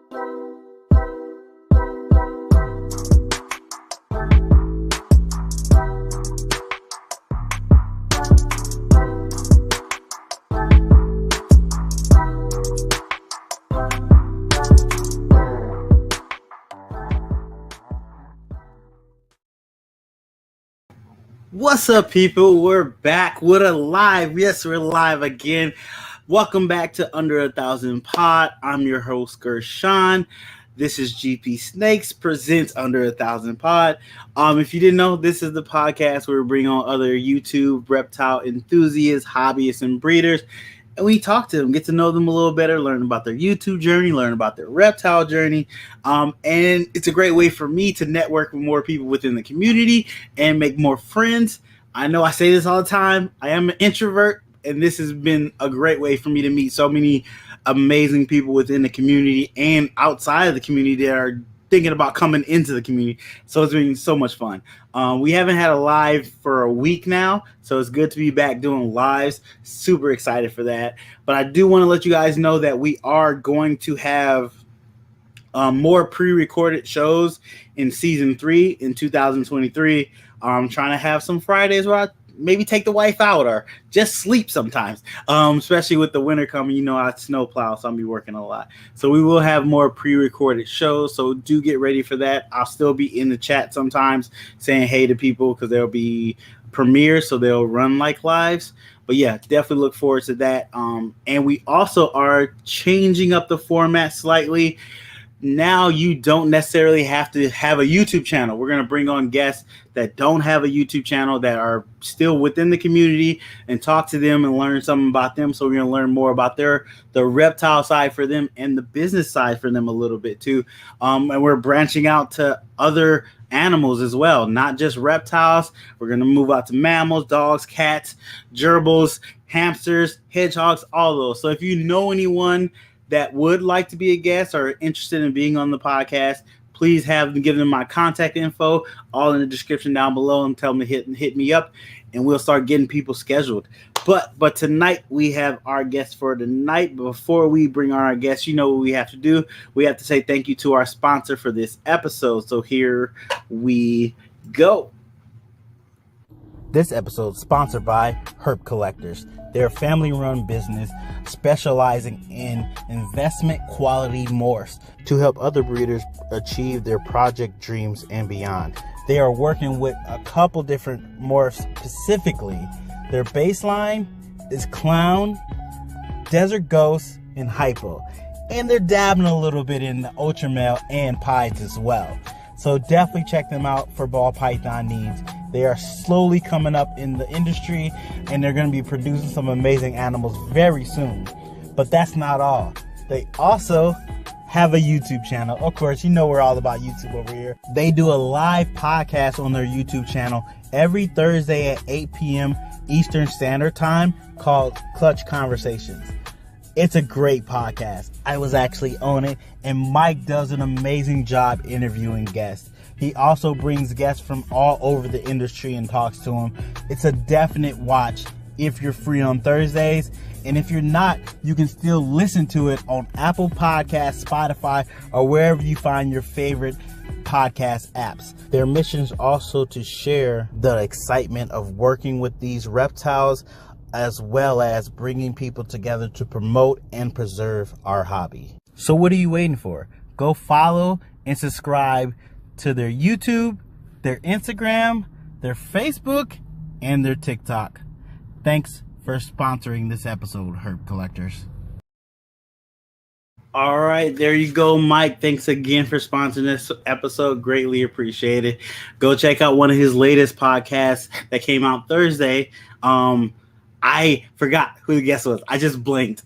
What's up, people? We're back with a live. Yes, we're live again. Welcome back to Under 1,000 Pod. I'm your host, Gershon. This is gpsnakes presents Under 1,000 Pod. If you didn't know, this is the podcast where we bring on other YouTube reptile enthusiasts, hobbyists, and breeders. And we talk to them, get to know them a little better, learn about their YouTube journey, learn about their reptile journey. And it's a great way for me to network with more people within the community and make more friends. I know I say this all the time. I am an introvert, and this has been a great way for me to meet so many amazing people within the community and outside of the community that are thinking about coming into the community. So it's been so much fun. We haven't had a live for a week now, so it's good to be back doing lives. Super excited for that. But I do want to let you guys know that we are going to have more pre-recorded shows in season 3 in 2023. I'm trying to have some Fridays where I maybe take the wife out or just sleep sometimes, especially with the winter coming. You know, I snowplow, so I'll be working a lot. So we will have more pre-recorded shows, so do get ready for that. I'll still be in the chat sometimes saying hey to people because there'll be premieres, so they'll run like lives. But yeah, definitely look forward to that. And we also are changing up the format slightly. Now you don't necessarily have to have a YouTube channel. We're going to bring on guests that don't have a YouTube channel, that are still within the community, and talk to them and learn something about them. So we're going to learn more about the reptile side for them and the business side for them a little bit too. And we're branching out to other animals as well, not just reptiles. We're going to move out to mammals, dogs, cats, gerbils, hamsters, hedgehogs, all those. So if you know anyone that would like to be a guest or interested in being on the podcast, please give them my contact info, all in the description down below, and tell them to hit me up, and we'll start getting people scheduled. But tonight we have our guest for tonight. Before we bring on our guest, you know what we have to do. We have to say thank you to our sponsor for this episode. So here we go. This episode is sponsored by Herp Collectors. They're a family-run business specializing in investment quality morphs to help other breeders achieve their project dreams and beyond. They are working with a couple different morphs specifically. Their baseline is Clown, Desert Ghost, and Hypo. And they're dabbing a little bit in the Ultramale and Pieds as well. So definitely check them out for ball python needs. They are slowly coming up in the industry, and they're going to be producing some amazing animals very soon. But that's not all. They also have a YouTube channel. Of course, you know we're all about YouTube over here. They do a live podcast on their YouTube channel every Thursday at 8 p.m. Eastern Standard Time called Clutch Conversations. It's a great podcast. I was actually on it, and Mike does an amazing job interviewing guests. He also brings guests from all over the industry and talks to them. It's a definite watch if you're free on Thursdays. And if you're not, you can still listen to it on Apple Podcasts, Spotify, or wherever you find your favorite podcast apps. Their mission is also to share the excitement of working with these reptiles, as well as bringing people together to promote and preserve our hobby. So what are you waiting for? Go follow and subscribe to their YouTube, their Instagram, their Facebook, and their TikTok. Thanks for sponsoring this episode, Herp Collectors. All right, there you go, Mike. Thanks again for sponsoring this episode. Greatly appreciate it. Go check out one of his latest podcasts that came out Thursday. I forgot who the guest was. I just blinked.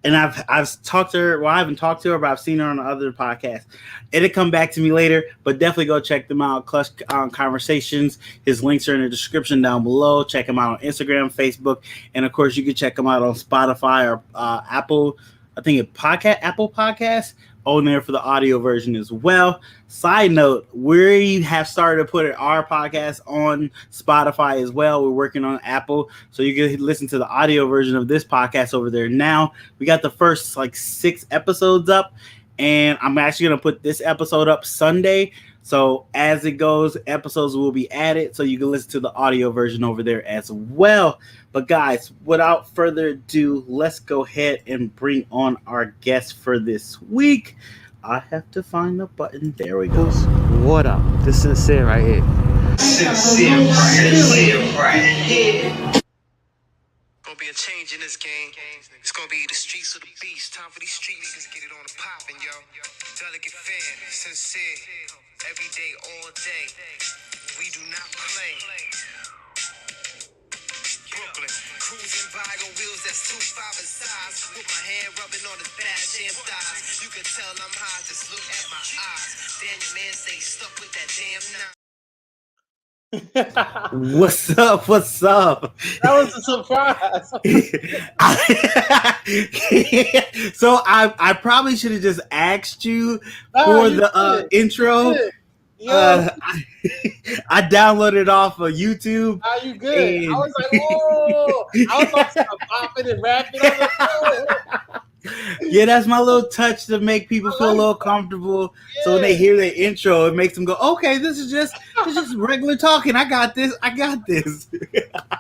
And I've talked to her. Well, I haven't talked to her, but I've seen her on other podcasts. It'll come back to me later, but definitely go check them out. Clutch Conversations. His links are in the description down below. Check him out on Instagram, Facebook, and of course, you can check him out on Spotify or Apple. I think Apple Podcasts on there for the audio version as well. Side note, we have started to put our podcast on Spotify as well. We're working on Apple, so you can listen to the audio version of this podcast over there now. We got the first 6 episodes up, and I'm actually gonna put this episode up Sunday. So as it goes, episodes will be added, so you can listen to the audio version over there as well. But guys, without further ado, let's go ahead and bring on our guest for this week. I have to find the button. There we go. What up? This is Sincere right here. Sincere right here. Gonna be a change in this game. It's gonna be the streets of the beast. Time for these street niggas get it on the poppin', yo. Delicate fan, sincere. Every day, all day. We do not play. Brooklyn, cruising by on wheels that's 2.5 in size. With my hand rubbing on his bad damn thighs. You can tell I'm high, just look at my eyes. Damn, your man say stuck with that damn knife. What's up? What's up? That was a surprise. So I probably should have just asked you for the intro. I downloaded it off of YouTube. Are you good? I was like, whoa! I was like popping and rapping. I was like, oh. Yeah, that's my little touch to make people feel a little comfortable. Yeah. So when they hear the intro, it makes them go, "Okay, this is just regular talking. I got this. I got this." I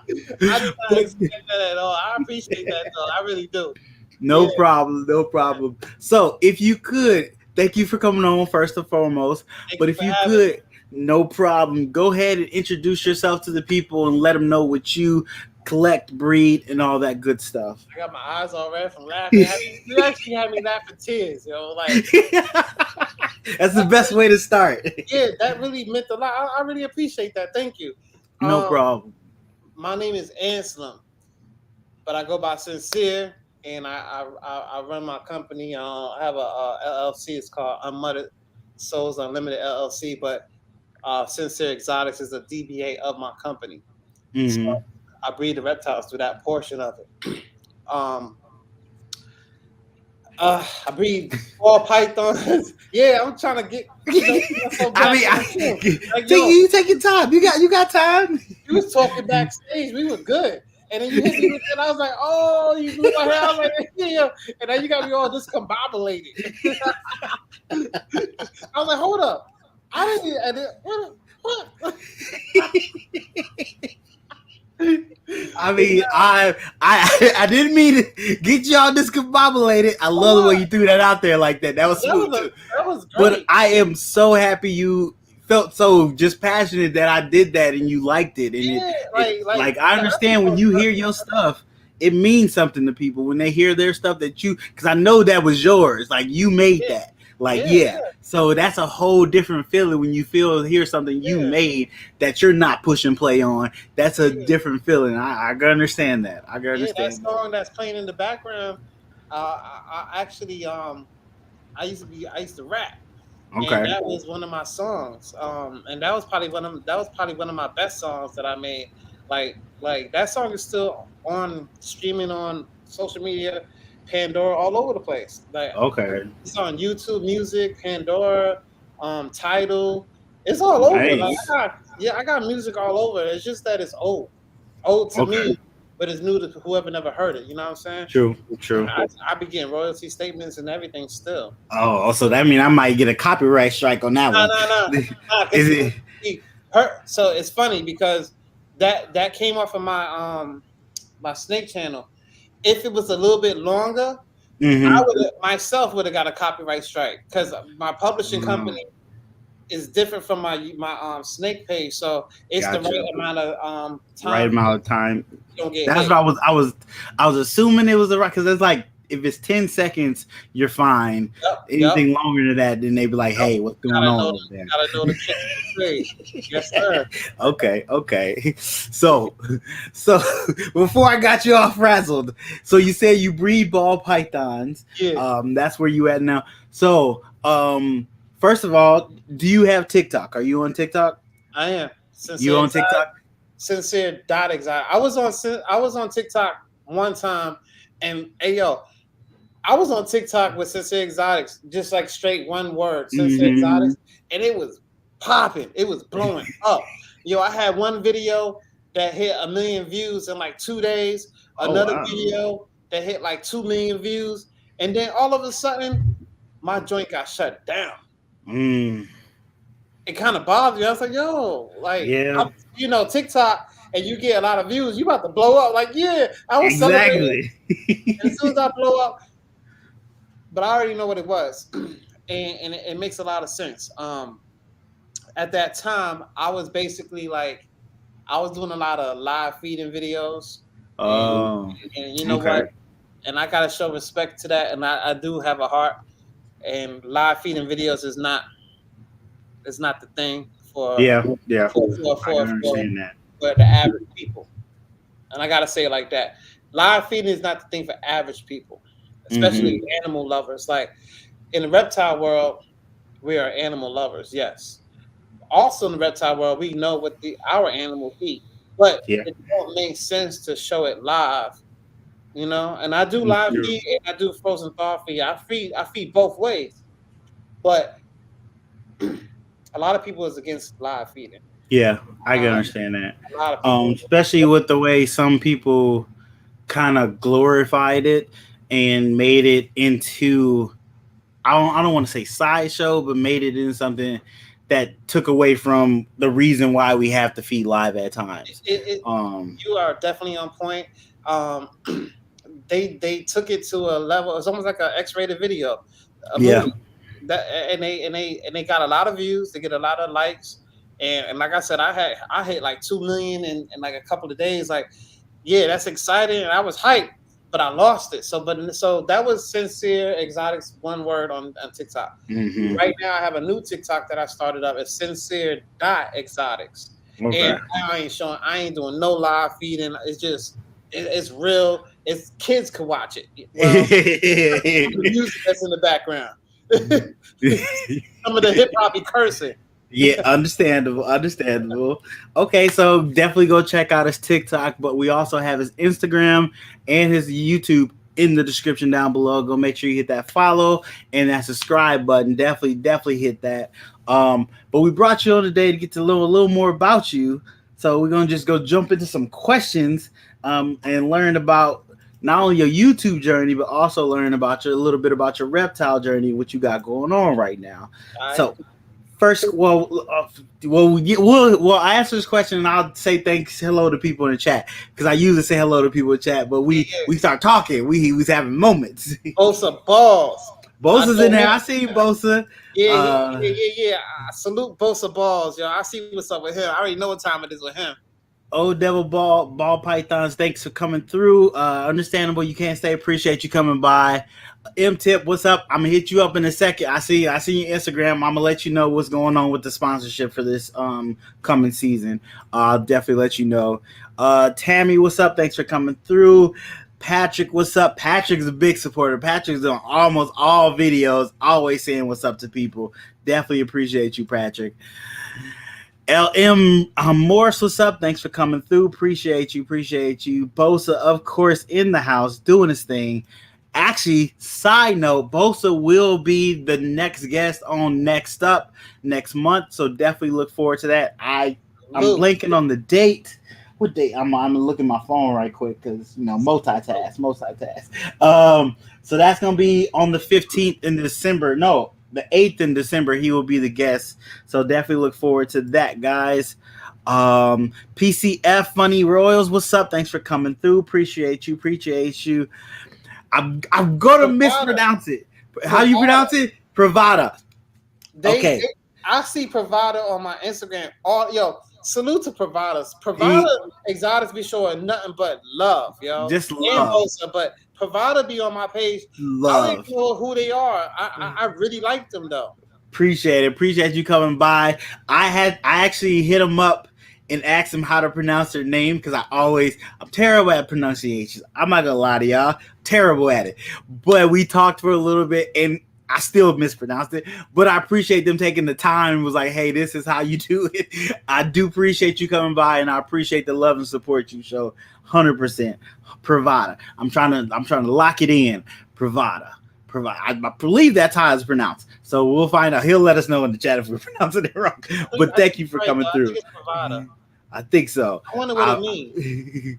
did not expect that at all. I appreciate that though. I really do. No problem. No problem. So if you could, thank you for coming on first and foremost. But if you could, no problem. Go ahead and introduce yourself to the people and let them know what you collect, breed, and all that good stuff. I got my eyes all red from laughing. You actually had me laughing tears, yo. Like that's the best way to start. Yeah, that really meant a lot. I really appreciate that. Thank you. No problem. My name is Anselm, but I go by Sincere, and I run my company. I have a LLC. It's called Unmuttered Souls Unlimited LLC, but Sincere Exotics is a DBA of my company. Mm-hmm. So I breed the reptiles through that portion of it. I breed ball pythons. Yeah, I'm trying to get. So you take your time. You got time. You was talking backstage. We were good, and then you hit me with it. I was like, "Oh, you blew my hair." I was like, "Yeah," and then you got me all discombobulated. I was like, "Hold up, I didn't. What?" I mean, I didn't mean to get y'all discombobulated. I love the way you threw that out there like that. That was smooth. That was great. But I am so happy you felt so just passionate that I did that and you liked it. And like I understand when you hear your stuff, it means something to people when they hear their stuff that you, because I know that was yours. Like you made that. Like, so that's a whole different feeling when you hear something you made that you're not pushing play on. That's a different feeling. I can understand that. I can understand that song that's playing in the background. I actually, I used to rap. Okay. And that was one of my songs. And that was probably one of my best songs that I made. Like that song is still streaming on social media, Pandora, all over the place. Like, okay, it's on YouTube Music, Pandora, Tidal. It's all over. Nice. Like, I got music all over. It's just that it's old to me, but it's new to whoever never heard it. You know what I'm saying? True. I be getting royalty statements and everything still. Oh, so that means I might get a copyright strike on that one. No. Is it? So it's funny because that came off of my my snake channel. If it was a little bit longer, I would have got a copyright strike because my publishing company is different from my snake page, so it's the right amount of time. Right amount of time. That's what I was assuming it was the right, because it's like if it's 10 seconds, you're fine. Anything longer than that, then they be like, "Hey, what's going on?" Gotta know the trick. Yes, sir. Okay. So before I got you all frazzled, so you said you breed ball pythons. Yeah. That's where you at now. So, first of all, do you have TikTok? Are you on TikTok? I am. You on TikTok? Sincere.exotic. I was on TikTok one time, and I was on TikTok with Sincere Exotics, just like straight one word, Sincere Exotics, and it was popping. It was blowing up. I had one video that hit 1 million views in like 2 days. Another video that hit like 2 million views, and then all of a sudden, my joint got shut down. Mm. It kind of bothered me. I was like, yo, like, Yeah. you know, TikTok, and you get a lot of views, you about to blow up. Like, yeah, I was celebrating. Exactly. As soon as I blow up, but I already know what it was, and it makes a lot of sense. At that time, I was basically like, I was doing a lot of live feeding videos, and you know what? And I gotta show respect to that, and I do have a heart. And live feeding videos is not the thing for I understand that. For the average people. And I gotta say it like that. Live feeding is not the thing for average people, especially animal lovers. Like in the reptile world, we are animal lovers, yes. Also in the reptile world, we know what our animals eat, but it don't make sense to show it live, you know. And I do live feed and I do frozen thaw feed. I feed both ways, but a lot of people is against live feeding. Yeah, I can understand that. A lot of people, especially with the way some people kind of glorified it and made it into, I don't want to say sideshow, but made it into something that took away from the reason why we have to feed live at times. You are definitely on point. They took it to a level. It's almost like an X-rated video. Movie. And they got a lot of views. They get a lot of likes. And like I said, I hit like 2 million in like a couple of days. Like, yeah, that's exciting. And I was hyped, but I lost it. So that was Sincere Exotics, one word on TikTok. Right now I have a new TikTok that I started up. It's sincere.exotics. Okay. And I ain't doing no live feeding. It's just it's real. It's kids can watch it. Well, the music that's in the background. Some of the hip hop be cursing. Yeah, understandable. Okay, so definitely go check out his TikTok, but we also have his Instagram and his YouTube in the description down below. Go make sure you hit that follow and that subscribe button. Definitely hit that. But we brought you on today to get to learn a little more about you. So we're gonna just go jump into some questions and learn about not only your YouTube journey, but also learn about a little bit about your reptile journey, what you got going on right now. So first, we'll answer this question, and I'll say hello to people in the chat, because I usually say hello to people in the chat, but we start talking. We was having moments. Bosa balls. Bosa's in there. I see Bosa. Yeah. I salute Bosa balls, yo. I see what's up with him. I already know what time it is with him. Old Devil Ball Pythons, thanks for coming through. Understandable, you can't stay. Appreciate you coming by. M-Tip, what's up? I'm gonna hit you up in a second. I see your Instagram. I'm gonna let you know what's going on with the sponsorship for this coming season. I'll definitely let you know. Tammy, what's up? Thanks for coming through. Patrick, what's up? Patrick's a big supporter. Patrick's on almost all videos, always saying what's up to people. Definitely appreciate you, Patrick. LM Morris, what's up? Thanks for coming through. Appreciate you. Bosa, of course, in the house doing his thing. Actually, side note, Bosa will be the next guest on Next Up next month, so definitely look forward to that. I'm blanking on the date. What date? I'm looking at my phone right quick because multitask. So that's gonna be on the 15th in December. No, the 8th in December. He will be the guest. So definitely look forward to that, guys. PCF Funny Royals, what's up? Thanks for coming through. Appreciate you. I'm gonna mispronounce it. How do you pronounce it? Pravada. Okay. I see Pravada on my Instagram. Salute to Pravadas. Pravada Exotics be showing nothing but love, yo. Just love. Bosa, but Pravada be on my page. Love. I don't even know who they are. I really like them though. Appreciate you coming by. I actually hit them up and asked him how to pronounce their name, because I'm terrible at pronunciations. I'm not gonna lie to y'all, terrible at it. But we talked for a little bit and I still mispronounced it. But I appreciate them taking the time and was like, hey, this is how you do it. I do appreciate you coming by, and I appreciate the love and support you show. 100%. Pravada. I'm trying to lock it in. Pravada. I believe that's how it's pronounced. So we'll find out. He'll let us know in the chat if we're pronouncing it wrong. But thank you for coming through. I think so. I wonder what it means.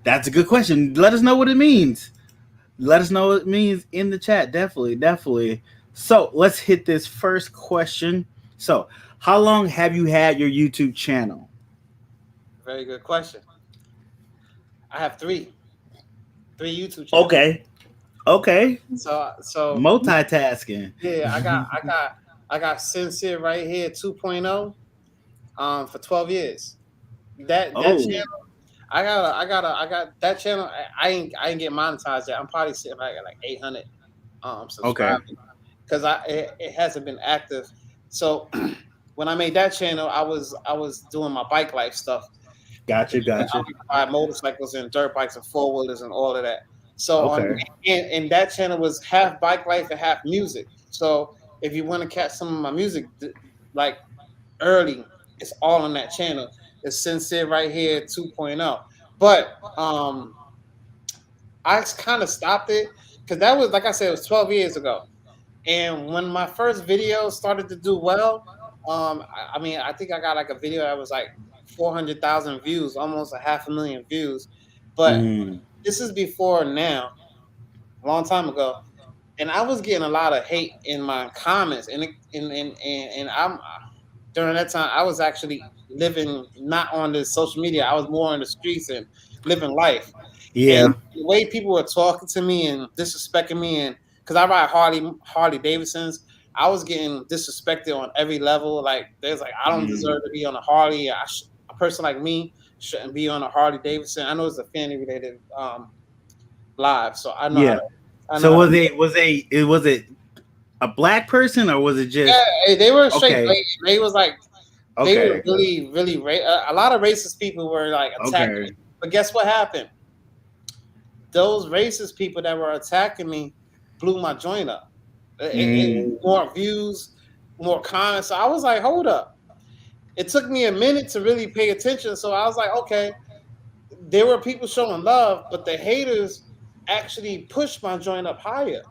That's a good question. Let us know what it means. Let us know what it means in the chat. Definitely, definitely. So let's hit this first question. So, how long have you had your YouTube channel? Very good question. I have three YouTube channels. Okay. Okay. So Multitasking. yeah, I got Sincere right here 2.0 for 12 years. That Oh. channel, I got that channel. I ain't get monetized yet. I'm probably sitting like at like 800 subscribers because it hasn't been active. So when I made that channel, I was doing my bike life stuff. Gotcha. I would buy motorcycles and dirt bikes and four wheelers and all of that. So and that channel was half bike life and half music. So if you want to catch some of my music like early, it's all on that channel. It's Sincere right here 2.0. But I kind of stopped it because that was, like I said, it was 12 years ago. And when my first video started to do well, I mean, I think I got like a video that was like 400,000 views, almost a 500,000 views. But this is before now, a long time ago, and I was getting a lot of hate in my comments, and I'm during that time I was actually living not on the social media. I was more on the streets and living life. Yeah. And the way people were talking to me and disrespecting me, and because I ride Harley Davidsons, I was getting disrespected on every level. Like there's like I don't deserve to be on a Harley. A person like me shouldn't be on a Harley Davidson. I know it's a family related live, so I know. Yeah. Was it a black person or was it just? Yeah, they were straight. They was like they were really a lot of racist people were like attacking me. But guess what happened? Those racist people that were attacking me blew my joint up. More views, more comments. So I was like, hold up. It took me a minute to really pay attention. So I was like, okay, there were people showing love, but the haters actually pushed my joint up higher.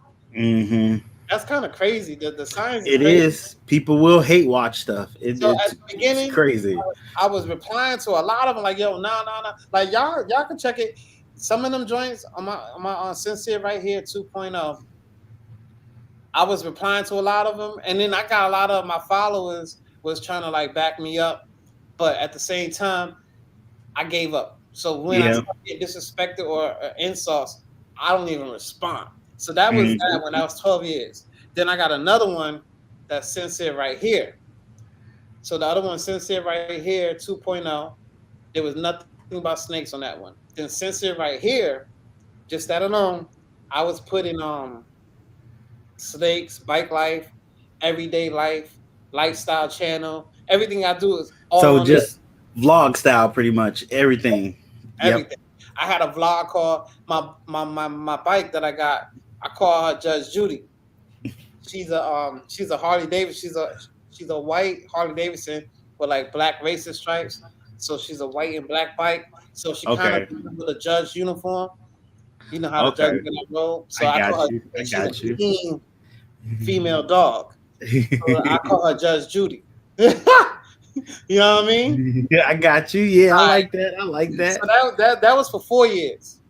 That's kind of crazy. The science it is. People will hate watch stuff. At the beginning, it's crazy. I was replying to a lot of them like, yo, no. Like y'all can check it. Some of them joints on my Sincere right here 2.0. I was replying to a lot of them, and then I got a lot of my followers was trying to like back me up, but at the same time, I gave up. So when I started getting disrespected or insults, I don't even respond. So that was that when I was 12 years. Then I got another one that's Sincere right here. So the other one, Sincere right here 2.0, there was nothing about snakes on that one. Then Sincere right here, just that alone, I was putting snakes, bike life, everyday life, lifestyle channel. Everything I do is all so just vlog style, pretty much everything. Everything. I had a vlog called my bike that I got. I call her Judge Judy. She's a Harley Davidson. She's a white Harley Davidson with like black racing stripes. So she's a white and black bike. So she kind of with a judge uniform. You know how the judge is gonna roll. So I call her clean female dog. So I call her Judge Judy. You know what I mean? Yeah, I got you. Yeah, I like that. So that was for 4 years.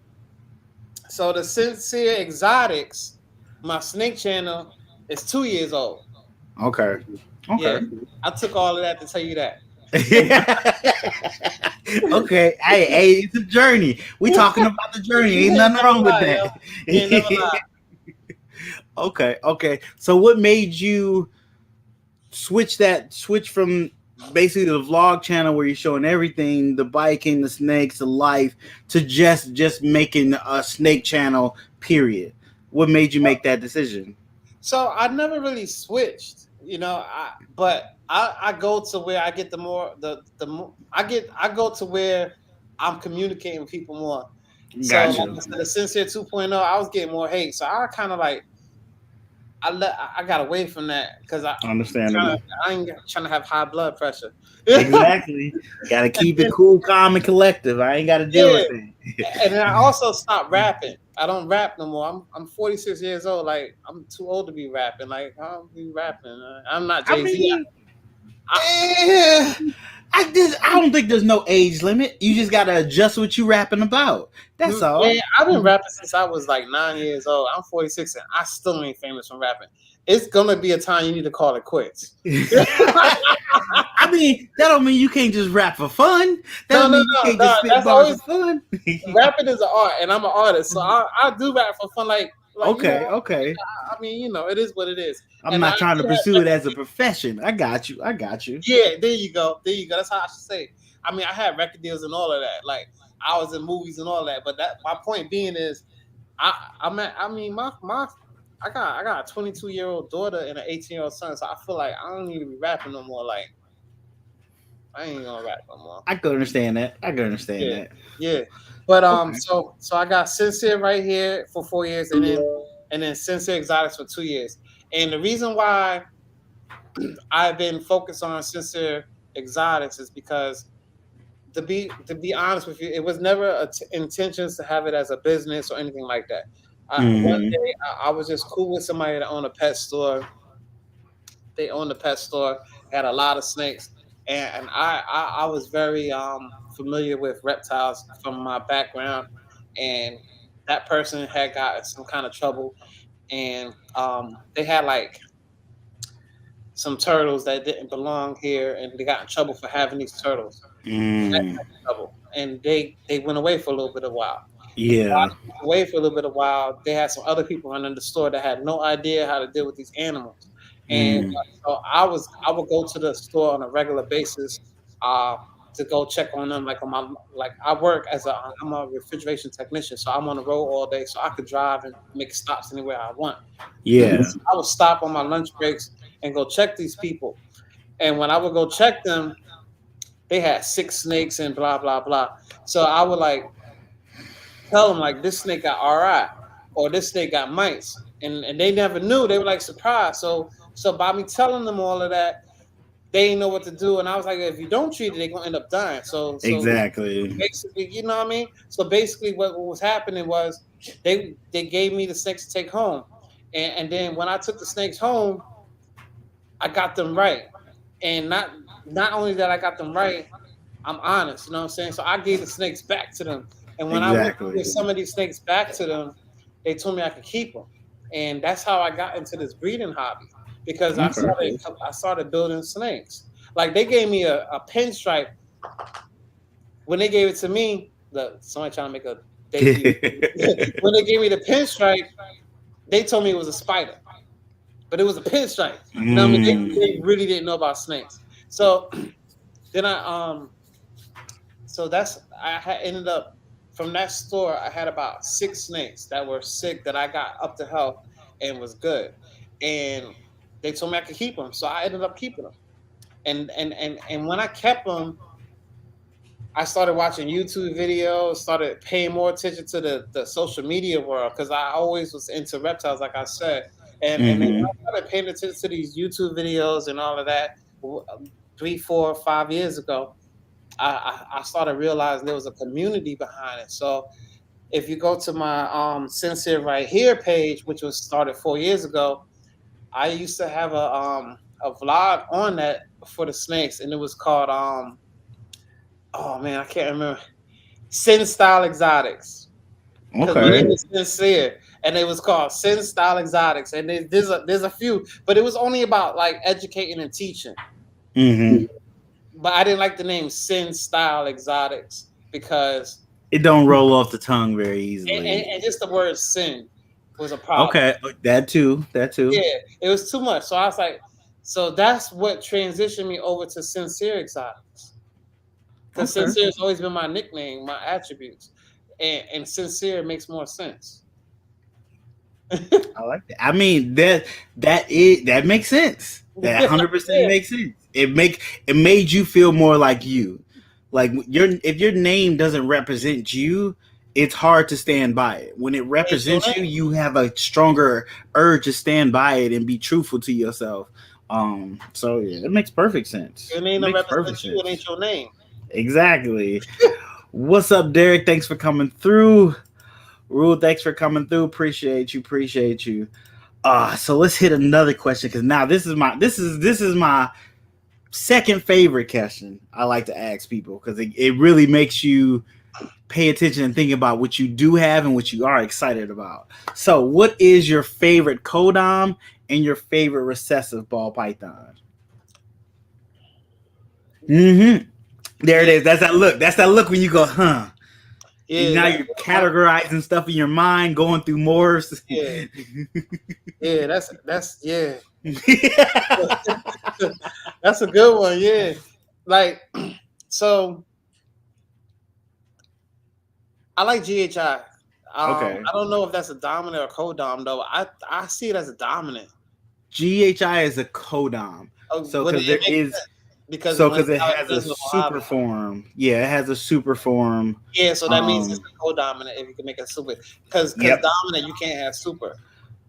So the Sincere Exotics, my snake channel, is 2 years old. Okay. Yeah, I took all of that to tell you that. Okay. Hey, it's a journey. We talking about the journey. Ain't nothing wrong with that. Okay. So what made you switch from basically the vlog channel where you're showing everything, the biking, the snakes, the life, to just making a snake channel, period? What made you make that decision? So I never really switched, but I go to where I get I go to where I'm communicating with people more. Gotcha. So like the Sincere 2.0, I was getting more hate. So I kind of like I got away from that because I understand. I ain't trying to have high blood pressure. Exactly. Got to keep it cool, calm, and collective. I ain't got to deal with it. And then I also stopped rapping. I don't rap no more. I'm 46 years old. Like I'm too old to be rapping. Like I don't be rapping. I'm not Jay-Z. I don't think there's no age limit. You just gotta adjust what you rapping about. That's all. Yeah, I've been rapping since I was like 9 years old. I'm 46 and I still ain't famous from rapping. It's gonna be a time you need to call it quits. I mean, that don't mean you can't just rap for fun. That No, don't mean you can't just spit bars for fun. Rapping is an art, and I'm an artist, so I do rap for fun. Like okay, you know, okay. I mean, you know, it is what it is. I'm not trying to pursue it as a profession. I got you. Yeah, there you go. That's how I should say it. I mean, I had record deals and all of that. Like I was in movies and all that. But that my point being is, I got a 22-year-old daughter and an 18-year-old son, so I feel like I don't need to be rapping no more. Like I ain't gonna rap no more. I can understand that. Yeah. But okay. So I got Sincere right here for 4 years, and then Sincere Exotics for 2 years. And the reason why I've been focused on Sincere Exotics is because, to be honest with you, it was never intentions to have it as a business or anything like that. One day I was just cool with somebody that owned a pet store. They owned a pet store, had a lot of snakes, and I was very familiar with reptiles from my background, and that person had gotten some kind of trouble, and they had like some turtles that didn't belong here, and they got in trouble for having these turtles. And they went away for a little bit of while. Yeah. Away for a little bit of while. They had some other people running the store that had no idea how to deal with these animals. And so I would go to the store on a regular basis to go check on them. Like I work I'm a refrigeration technician, so I'm on the road all day, so I could drive and make stops anywhere I want. Yeah. So I would stop on my lunch breaks and go check these people. And when I would go check them, they had 6 snakes and blah, blah, blah. So I would like tell them like this snake got RI or this snake got mites. And they never knew. They were like surprised. So by me telling them all of that, they didn't know what to do. And I was like, if you don't treat it, they're gonna end up dying. So exactly. Basically, you know what I mean? So basically what was happening was they gave me the snakes to take home. And then when I took the snakes home, I got them right. And not only that I got them right, I'm honest, you know what I'm saying? So I gave the snakes back to them. And when I went to give some of these snakes back to them, they told me I could keep them. And that's how I got into this breeding hobby, because I started building snakes. Like they gave me a pinstripe. When they gave it to me, somebody trying to make a debut. When they gave me the pinstripe, they told me it was a spider. But it was a pinstripe. You know what I mean? They really didn't know about snakes. So then I ended up from that store. I had about 6 snakes that were sick that I got up to health and was good. And they told me I could keep them, so I ended up keeping them. And when I kept them, I started watching YouTube videos, started paying more attention to the social media world, because I always was into reptiles, like I said. And then I started paying attention to these YouTube videos and all of that 3, 4, 5 years ago. I started realizing there was a community behind it. So if you go to my Sincere Right Here page, which was started 4 years ago, I used to have a vlog on that for the snakes, and it was called oh man, I can't remember. Sin Style Exotics. Okay. My name is Sincere, and it was called Sin Style Exotics. And there's a few, but it was only about like educating and teaching. But I didn't like the name Sin Style Exotics because it don't roll off the tongue very easily. And just the word sin was a problem. Okay, that too. Yeah, it was too much. So I was like, so that's what transitioned me over to Sincere Exotics. Because Sincere has always been my nickname, my attributes. And Sincere makes more sense. I like that. I mean, that makes sense. That 100% makes sense. It made you feel more like you. Like if your name doesn't represent you, it's hard to stand by it. When it represents you, you have a stronger urge to stand by it and be truthful to yourself. So yeah, it makes perfect sense. Your name doesn't represent you, it ain't your name. Exactly. What's up, Derek? Thanks for coming through. Rule, thanks for coming through. Appreciate you. So let's hit another question, because now this is my second favorite question I like to ask people because it really makes you pay attention and think about what you do have and what you are excited about. So, what is your favorite codom and your favorite recessive ball python? Mm-hmm. There it is. That's that look. That's that look when you go, huh? Yeah, And now you're categorizing stuff in your mind, going through Morse. Yeah, yeah, that's yeah. That's a good one. Yeah, like so. I like GHI. Okay. I don't know if that's a dominant or co-dom though. I see it as a dominant. GHI is a codom. So because there is sense. Because it has a super form. Yeah, it has a super form. Yeah, so that means it's a co-dominant if you can make a super. Because dominant you can't have super.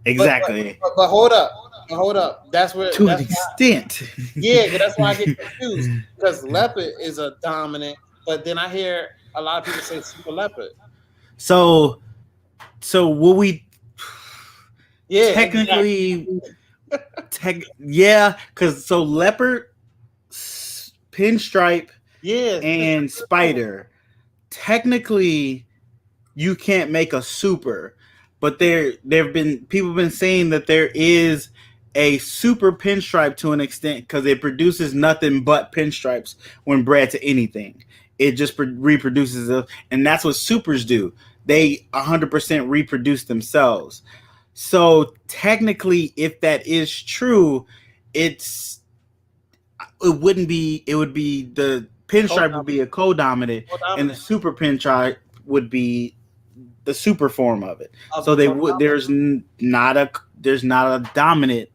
Exactly. But hold up. That's where to an extent. Yeah, that's why I get confused. Because leopard is a dominant, but then I hear a lot of people say super leopard. So will we? Yeah, technically, because leopard, pinstripe, and spider. Technically, you can't make a super, but there've been people been saying that there is a super pinstripe to an extent because it produces nothing but pinstripes when bred to anything. It just reproduces it, and that's what supers do. They 100% reproduce themselves. So technically, if that is true, it would be the pinstripe would be a co-dominant, and the super pinstripe would be the super form of it. So they would there's not a dominant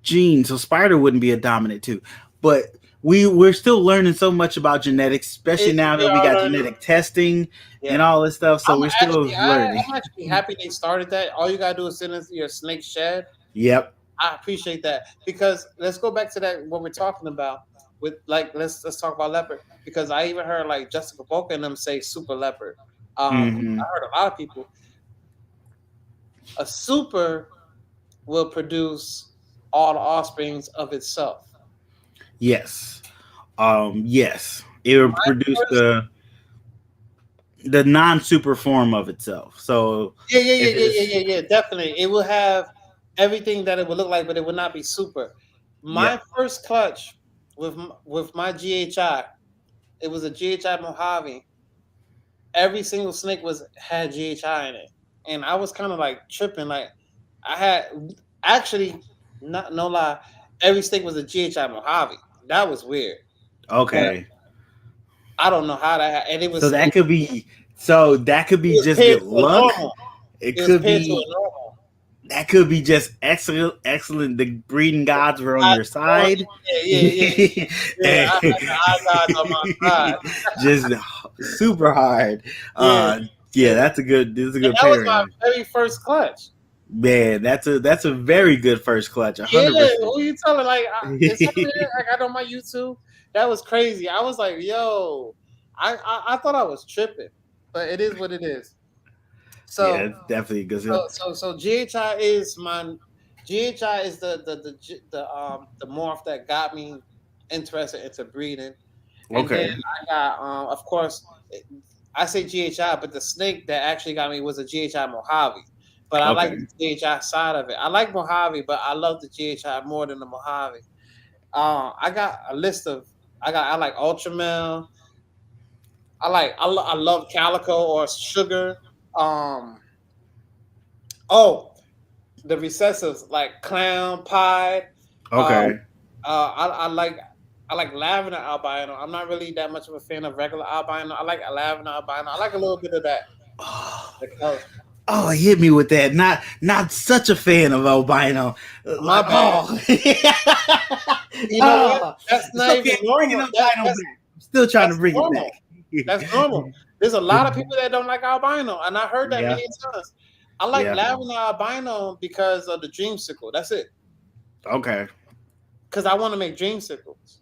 gene. So spider wouldn't be a dominant too. But we're still learning so much about genetics, especially now that we got genetic testing and all this stuff. So we're still learning. I'm actually happy they started that. All you gotta do is send us your snake shed. Yep. I appreciate that because let's go back to that what we're talking about with like let's talk about leopard because I even heard like Jessica Boca and them say super leopard. I heard a lot of people. A super will produce all the offsprings of itself. Yes. Yes. It will produce the non-super form of itself. So yeah, definitely. It will have everything that it would look like, but it would not be super. My first clutch with my GHI, it was a GHI Mojave. Every single snake had GHI in it, and I was kind of like tripping. Like I had actually, no lie, every snake was a GHI Mojave. That was weird. Okay. But I don't know how that, and it was. So that could be just good luck. It could be. That could be just excellent. The breeding gods were on your side. Yeah. I got on my side. Just super hard. That's a good. This is a good. That was my very first clutch. Man, that's a very good first clutch. 100%. Yeah, who you telling? Like, it's something I got on my YouTube. That was crazy. I was like, yo, I thought I was tripping, but it is what it is. So yeah, it's definitely good. So GHI is the morph that got me interested into breeding. And then I got of course I say GHI, but the snake that actually got me was a GHI Mojave. But I like the GHI side of it. I like Mojave, but I love the GHI more than the Mojave. I got a list of I like Ultramel. I love Calico or Sugar. The recessives like Clown, Pied. Okay. I like Lavender Albino. I'm not really that much of a fan of regular albino. I like a Lavender Albino. I like a little bit of that. Oh, hit me with that. Not such a fan of albino. My bad. You know what? That's not even normal. I'm still trying to bring it back. That's normal. There's a lot of people that don't like albino, and I heard that many times. I like Lavender Albino because of the dreamsicle. That's it. Okay. Because I want to make dreamsicles.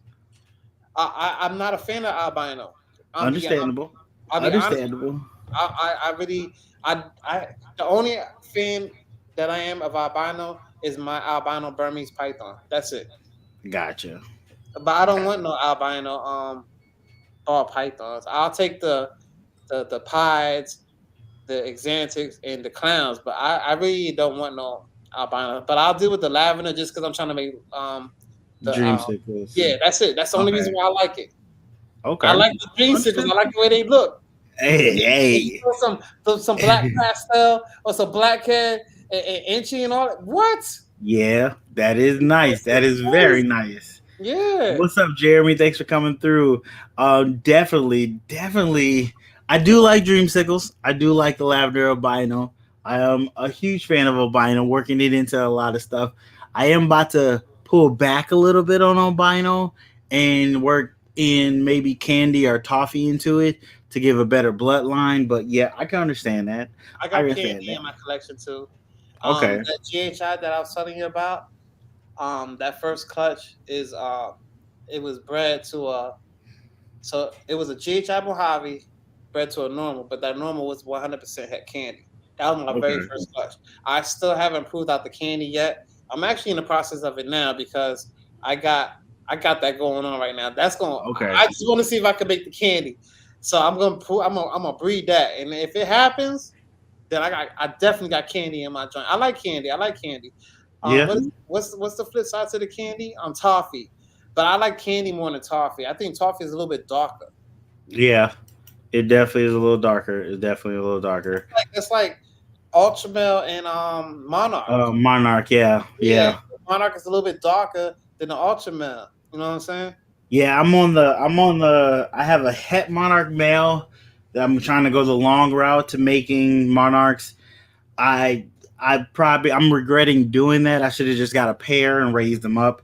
I'm not a fan of albino. Understandable. Understandable. The only fan that I am of albino is my albino Burmese python. That's it. Gotcha. but I don't want no albino ball pythons. I'll take the pieds, the exantics, and the clowns, but I really don't want no albino. But I'll deal with the lavender just because I'm trying to make the Dreamsicles. yeah, that's it. That's the only reason why I like it. Okay. I like the dreamsicles. I like the way they look. Hey. Some black pastel or some black head and inchy and all that. What? Yeah, that is nice. That is very nice. Yeah. What's up, Jeremy? Thanks for coming through. Definitely. I do like dreamsicles. I do like the lavender albino. I am a huge fan of albino, working it into a lot of stuff. I am about to pull back a little bit on albino and work in maybe candy or toffee into it to give a better bloodline. But yeah, I can understand that. I got candy in my collection too. Okay. That GHI that I was telling you about, that first clutch is it was bred to so it was a GHI Mojave bred to a normal, but that normal was 100% had candy. That was my very first clutch. I still haven't proved out the candy yet. I'm actually in the process of it now because I got that going on right now. That's going. Okay. I just want to see if I can make the candy. So I'm gonna breed that, and if it happens, then I definitely got candy in my joint. I like candy. Yeah. What's the flip side to the candy? Toffee, but I like candy more than toffee. I think toffee is a little bit darker. Yeah, it definitely is a little darker. It's like Ultramel and Monarch. Monarch, yeah. Monarch is a little bit darker than the Ultramel. You know what I'm saying? Yeah, I'm on the. I have a het Monarch male that I'm trying to go the long route to making Monarchs. I'm regretting doing that. I should have just got a pair and raised them up.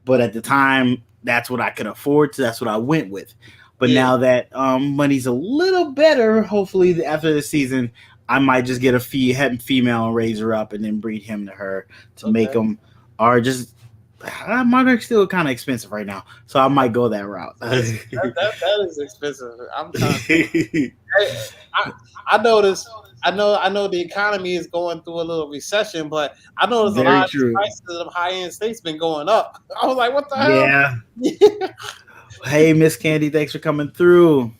But at the time, that's what I could afford, so that's what I went with. But now that money's a little better, hopefully after the season, I might just get a female and raise her up and then breed him to her to make them. Or just Monarch's still kind of expensive right now, so I might go that route. that is expensive. I'm trying. I noticed. I know the economy is going through a little recession, but I noticed a lot of the prices of high end steaks been going up. I was like, what the hell? Yeah. Hey, Miss Candy, thanks for coming through.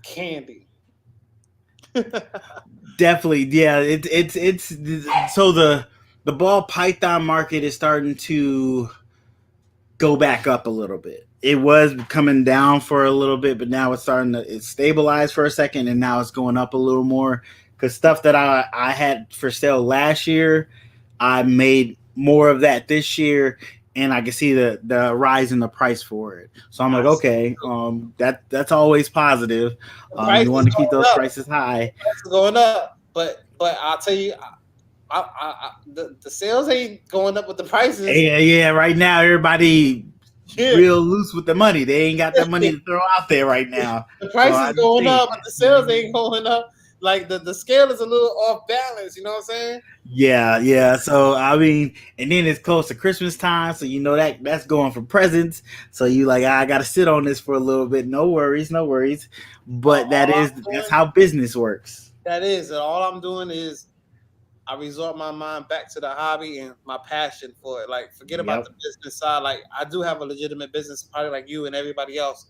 Candy. Definitely, yeah. It's so the ball python market is starting to go back up a little bit. It was coming down for a little bit, but now it's stabilized for a second, and now it's going up a little more. Because stuff that I had for sale last year, I made more of that this year, and I can see the rise in the price for it. So I'm like, okay, that's always positive. You want to keep those prices high. It's going up, but I'll tell you, the sales ain't going up with the prices. Yeah. Right now, everybody real loose with the money. They ain't got that money to throw out there right now. The price is going up, but the sales ain't going up. Like the scale is a little off balance, you know what I'm saying? Yeah. So I mean, and then it's close to Christmas time, so you know that's going for presents. So you like, I gotta sit on this for a little bit. No worries. But that's how business works. That is, and all I'm doing is I resort my mind back to the hobby and my passion for it. Like, forget about the business side. Like, I do have a legitimate business, probably like you and everybody else,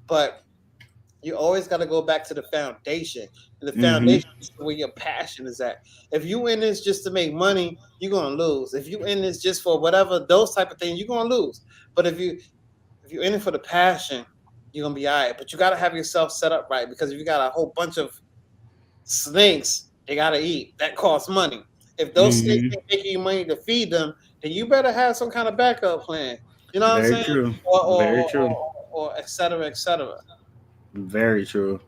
but you always got to go back to the foundation. And the foundation is where your passion is at. If you in this just to make money, you're gonna lose. If you in this just for whatever, those type of things, you're gonna lose. But if you're in it for the passion, you're gonna be all right. But you gotta have yourself set up right, because if you got a whole bunch of snakes they gotta eat, that costs money. If those snakes ain't making you money to feed them, then you better have some kind of backup plan. You know what I'm saying? True. Very true. Or et cetera, et cetera. Very true.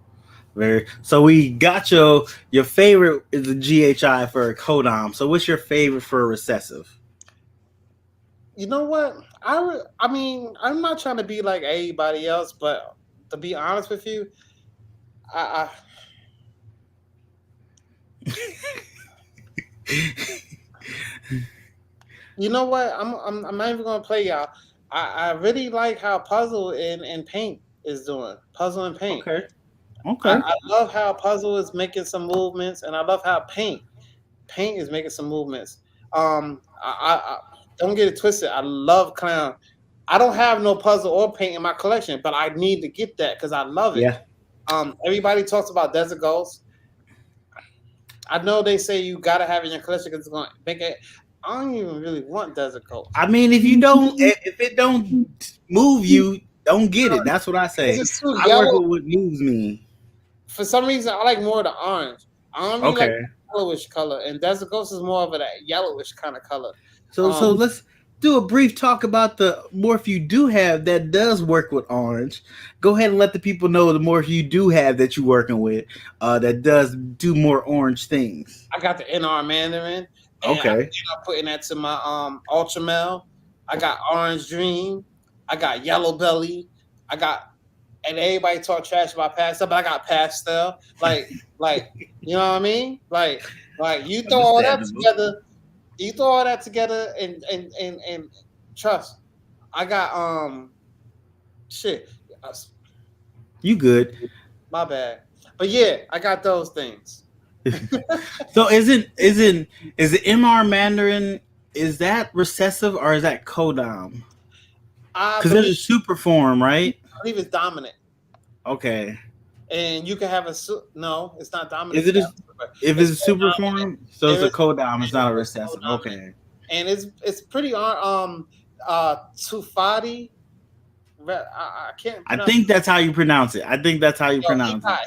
So we got your favorite is the GHI for a codom. So what's your favorite for a recessive? You know what? I mean, I'm not trying to be like everybody else, but to be honest with you, you know what? I'm not even gonna play y'all. I really like how Puzzle and Paint is doing. Puzzle and Paint. Okay. I love how Puzzle is making some movements, and I love how Paint is making some movements. I don't get it twisted. I love Clown. I don't have no puzzle or paint in my collection, but I need to get that because I love it. Yeah. Everybody talks about Desert Ghosts. I know they say you gotta have it in your collection because it's gonna make it. I don't even really want Desert Ghosts. I mean, if it don't move you, don't get it. That's what I say. It's too I yellow. work with what moves me. For some reason, I like more of the orange. I don't really like Okay. the yellowish color, and Desert Ghost is more of that yellowish kind of color. So let's do a brief talk about the morph you do have that does work with orange. Go ahead and let the people know the morph you do have that you're working with that does do more orange things. I got the NR Mandarin. Okay. I'm putting that to my Ultramel. I got Orange Dream. I got Yellow Belly. And everybody talk trash about pastel, but I got pastel. Like you know what I mean? Like you throw all that together. You throw all that together and trust. I got shit. You good? My bad. But yeah, I got those things. So is the MR Mandarin, is that recessive or is that codom? Because there's a super form, right? I believe it's dominant. Okay. And you can have no, it's not dominant. Is it if it's a super form? So it's a codom, it's not a recessive. Okay. And it's pretty Tufati. I can't. I think that's how you pronounce it.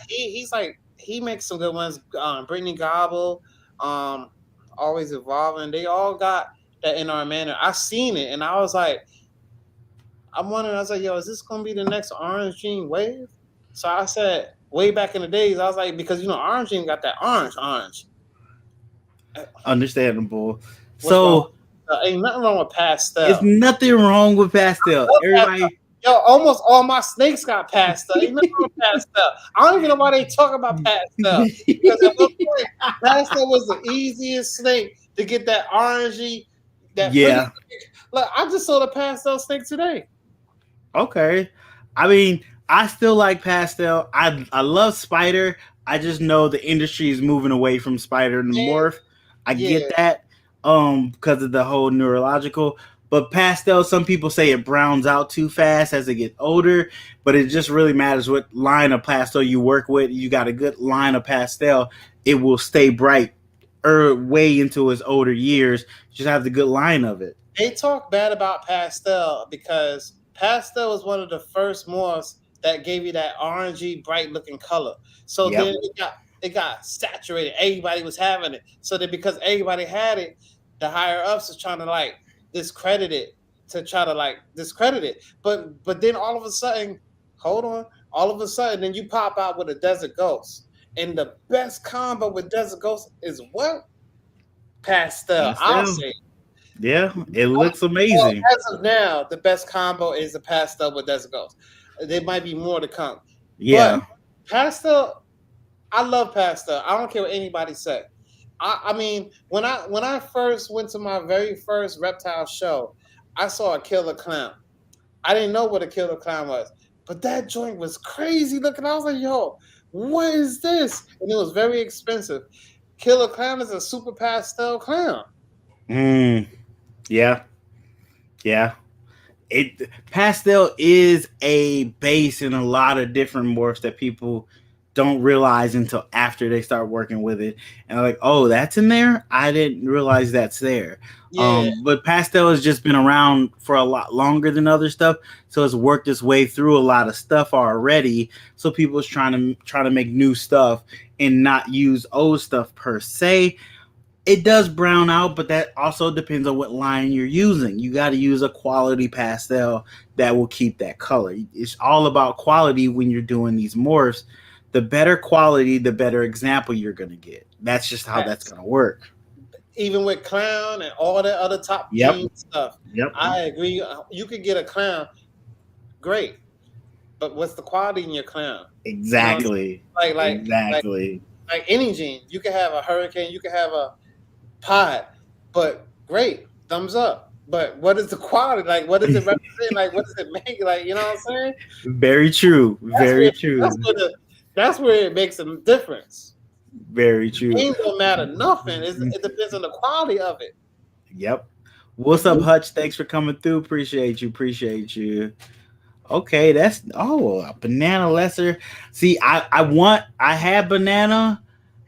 He's like, he makes some good ones. Brittany Gobble, Always Evolving. They all got that in our manner. I seen it and I was like, I'm wondering. I was like, yo, is this gonna be the next Orange Gene wave? So I said, way back in the days, I was like, because Orange Gene got that orange. Understandable. So ain't nothing wrong with pastel. There's nothing wrong with pastel. Everybody. Yo, almost all my snakes got pastel. Ain't nothing wrong with pastel. I don't even know why they talk about pastel. Because at one point, pastel was the easiest snake to get that orangey. Yeah. Look, I just sold a pastel snake today. Okay. I mean, I still like pastel. I love spider. I just know the industry is moving away from spider and morph. I get that because of the whole neurological. But pastel, some people say it browns out too fast as it gets older. But it just really matters what line of pastel you work with. You got a good line of pastel, it will stay bright way into its older years. Just have the good line of it. They talk bad about pastel because pastel was one of the first morphs that gave you that orangey, bright looking color. So then it got saturated. Everybody was having it. So then because everybody had it, the higher ups is trying to discredit it But then all of a sudden, then you pop out with a Desert Ghost. And the best combo with Desert Ghost is what? Pastel. I'll say. Yeah, it looks amazing. As of now, the best combo is the pastel with Desert Ghost. There might be more to come. Yeah. But pastel, I love pastel. I don't care what anybody says. I mean, when I first went to my very first reptile show, I saw a killer clown. I didn't know what a killer clown was, but that joint was crazy looking. I was like, yo, what is this? And it was very expensive. Killer clown is a super pastel clown. Yeah. Pastel is a base in a lot of different morphs that people don't realize until after they start working with it, and they're like, oh, that's in there? I didn't realize that's there. But pastel has just been around for a lot longer than other stuff, so it's worked its way through a lot of stuff already. So people is trying to make new stuff and not use old stuff per se. It does brown out, but that also depends on what line you're using. You got to use a quality pastel that will keep that color. It's all about quality when you're doing these morphs. The better quality, the better example you're going to get. That's just how that's going to work. Even with clown and all that other top stuff. Yep. I agree. You could get a clown, great, but what's the quality in your clown? Exactly. Exactly. Like any gene, you can have a hurricane, you can have a pod, but great, thumbs up. But what is the quality? Like, what does it represent? Like, what does it make? Like, you know what I'm saying? Very true. Very true. That's where it makes a difference. Very true. It don't matter nothing. It depends on the quality of it. Yep. What's up, Hutch? Thanks for coming through. Appreciate you. Appreciate you. Okay, that's a banana lesser. See, I had banana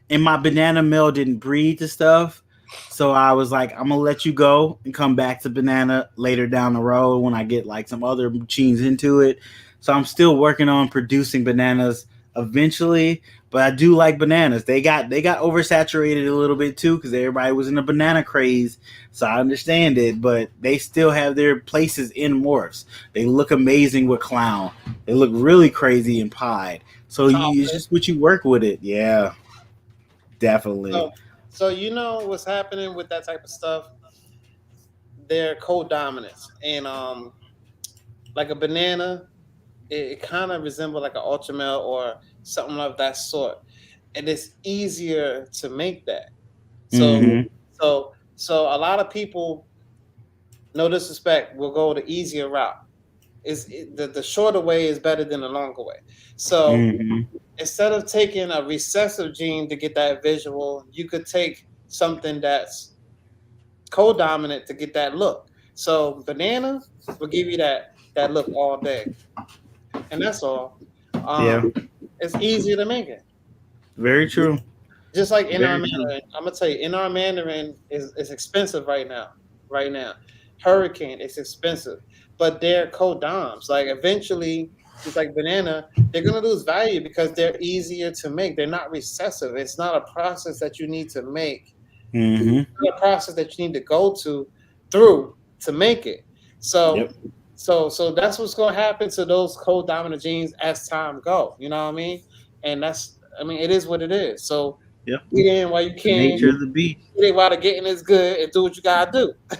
and my banana mill didn't breed the stuff. So I was like, I'm gonna let you go and come back to banana later down the road when I get like some other genes into it. So I'm still working on producing bananas eventually, but I do like bananas. They got oversaturated a little bit too because everybody was in a banana craze. So I understand it, but they still have their places in morphs. They look amazing with clown. They look really crazy in pied. So it's just what you work with it. Yeah. Definitely. So you know what's happening with that type of stuff? They're co-dominants, and like a banana, it kind of resembles like an ultra male or something of that sort, and it's easier to make that. So Mm-hmm. so a lot of people, no disrespect, will go the easier route. The shorter way is better than the longer way. So Mm-hmm. instead of taking a recessive gene to get that visual, you could take something that's co-dominant to get that look. So banana will give you that look all day, and that's all. Yeah. Um, it's easier to make it. Very true. Just like NR Very true. Mandarin, I'm gonna tell you, NR Mandarin is expensive right now. Right now, Hurricane is expensive, but they're co-doms. Like eventually, just like banana, they're gonna lose value because they're easier to make. They're not recessive. It's not a process that you need to make. Mm-hmm. A process that you need to go through to make it. So Yep. so that's what's going to happen to those co-dominant genes as time go. You know what I mean? And that's, I mean, it is what it is. So Yep. get in while you The can. nature of the beast. Get in while the getting is good, and do what you gotta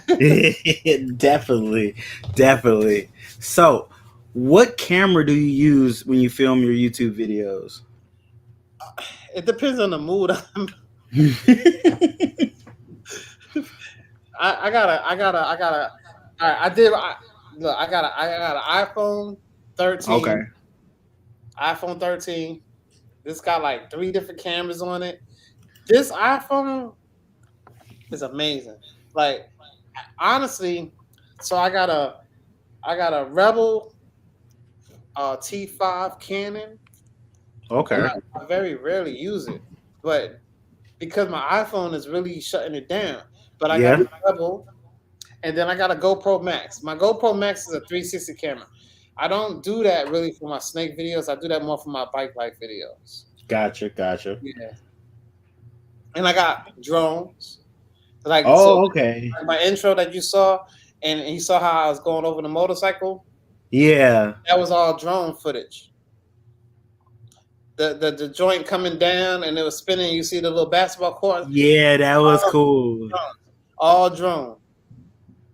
do. Definitely. Definitely. So, what camera do you use when you film your YouTube videos? It depends on the mood. I gotta. All right, I did. Look, I got an iPhone 13. Okay. iPhone 13. This got like 3 different cameras on it. This iPhone is amazing. Like honestly, so I got a Rebel T5 Canon. Okay. I very rarely use it, but because my iPhone is really shutting it down. But I got Yeah. the Rebel, and then I got a GoPro Max. My GoPro Max is a 360 camera. I don't do that really for my snake videos. I do that more for my bike life videos. Gotcha. Gotcha. Yeah, and I got drones. Like so, Oh, okay. like my intro that you saw, and you saw how I was going over the motorcycle. Yeah. That was all drone footage. The joint coming down and it was spinning. You see the little basketball court, Yeah, that was cool. all drone.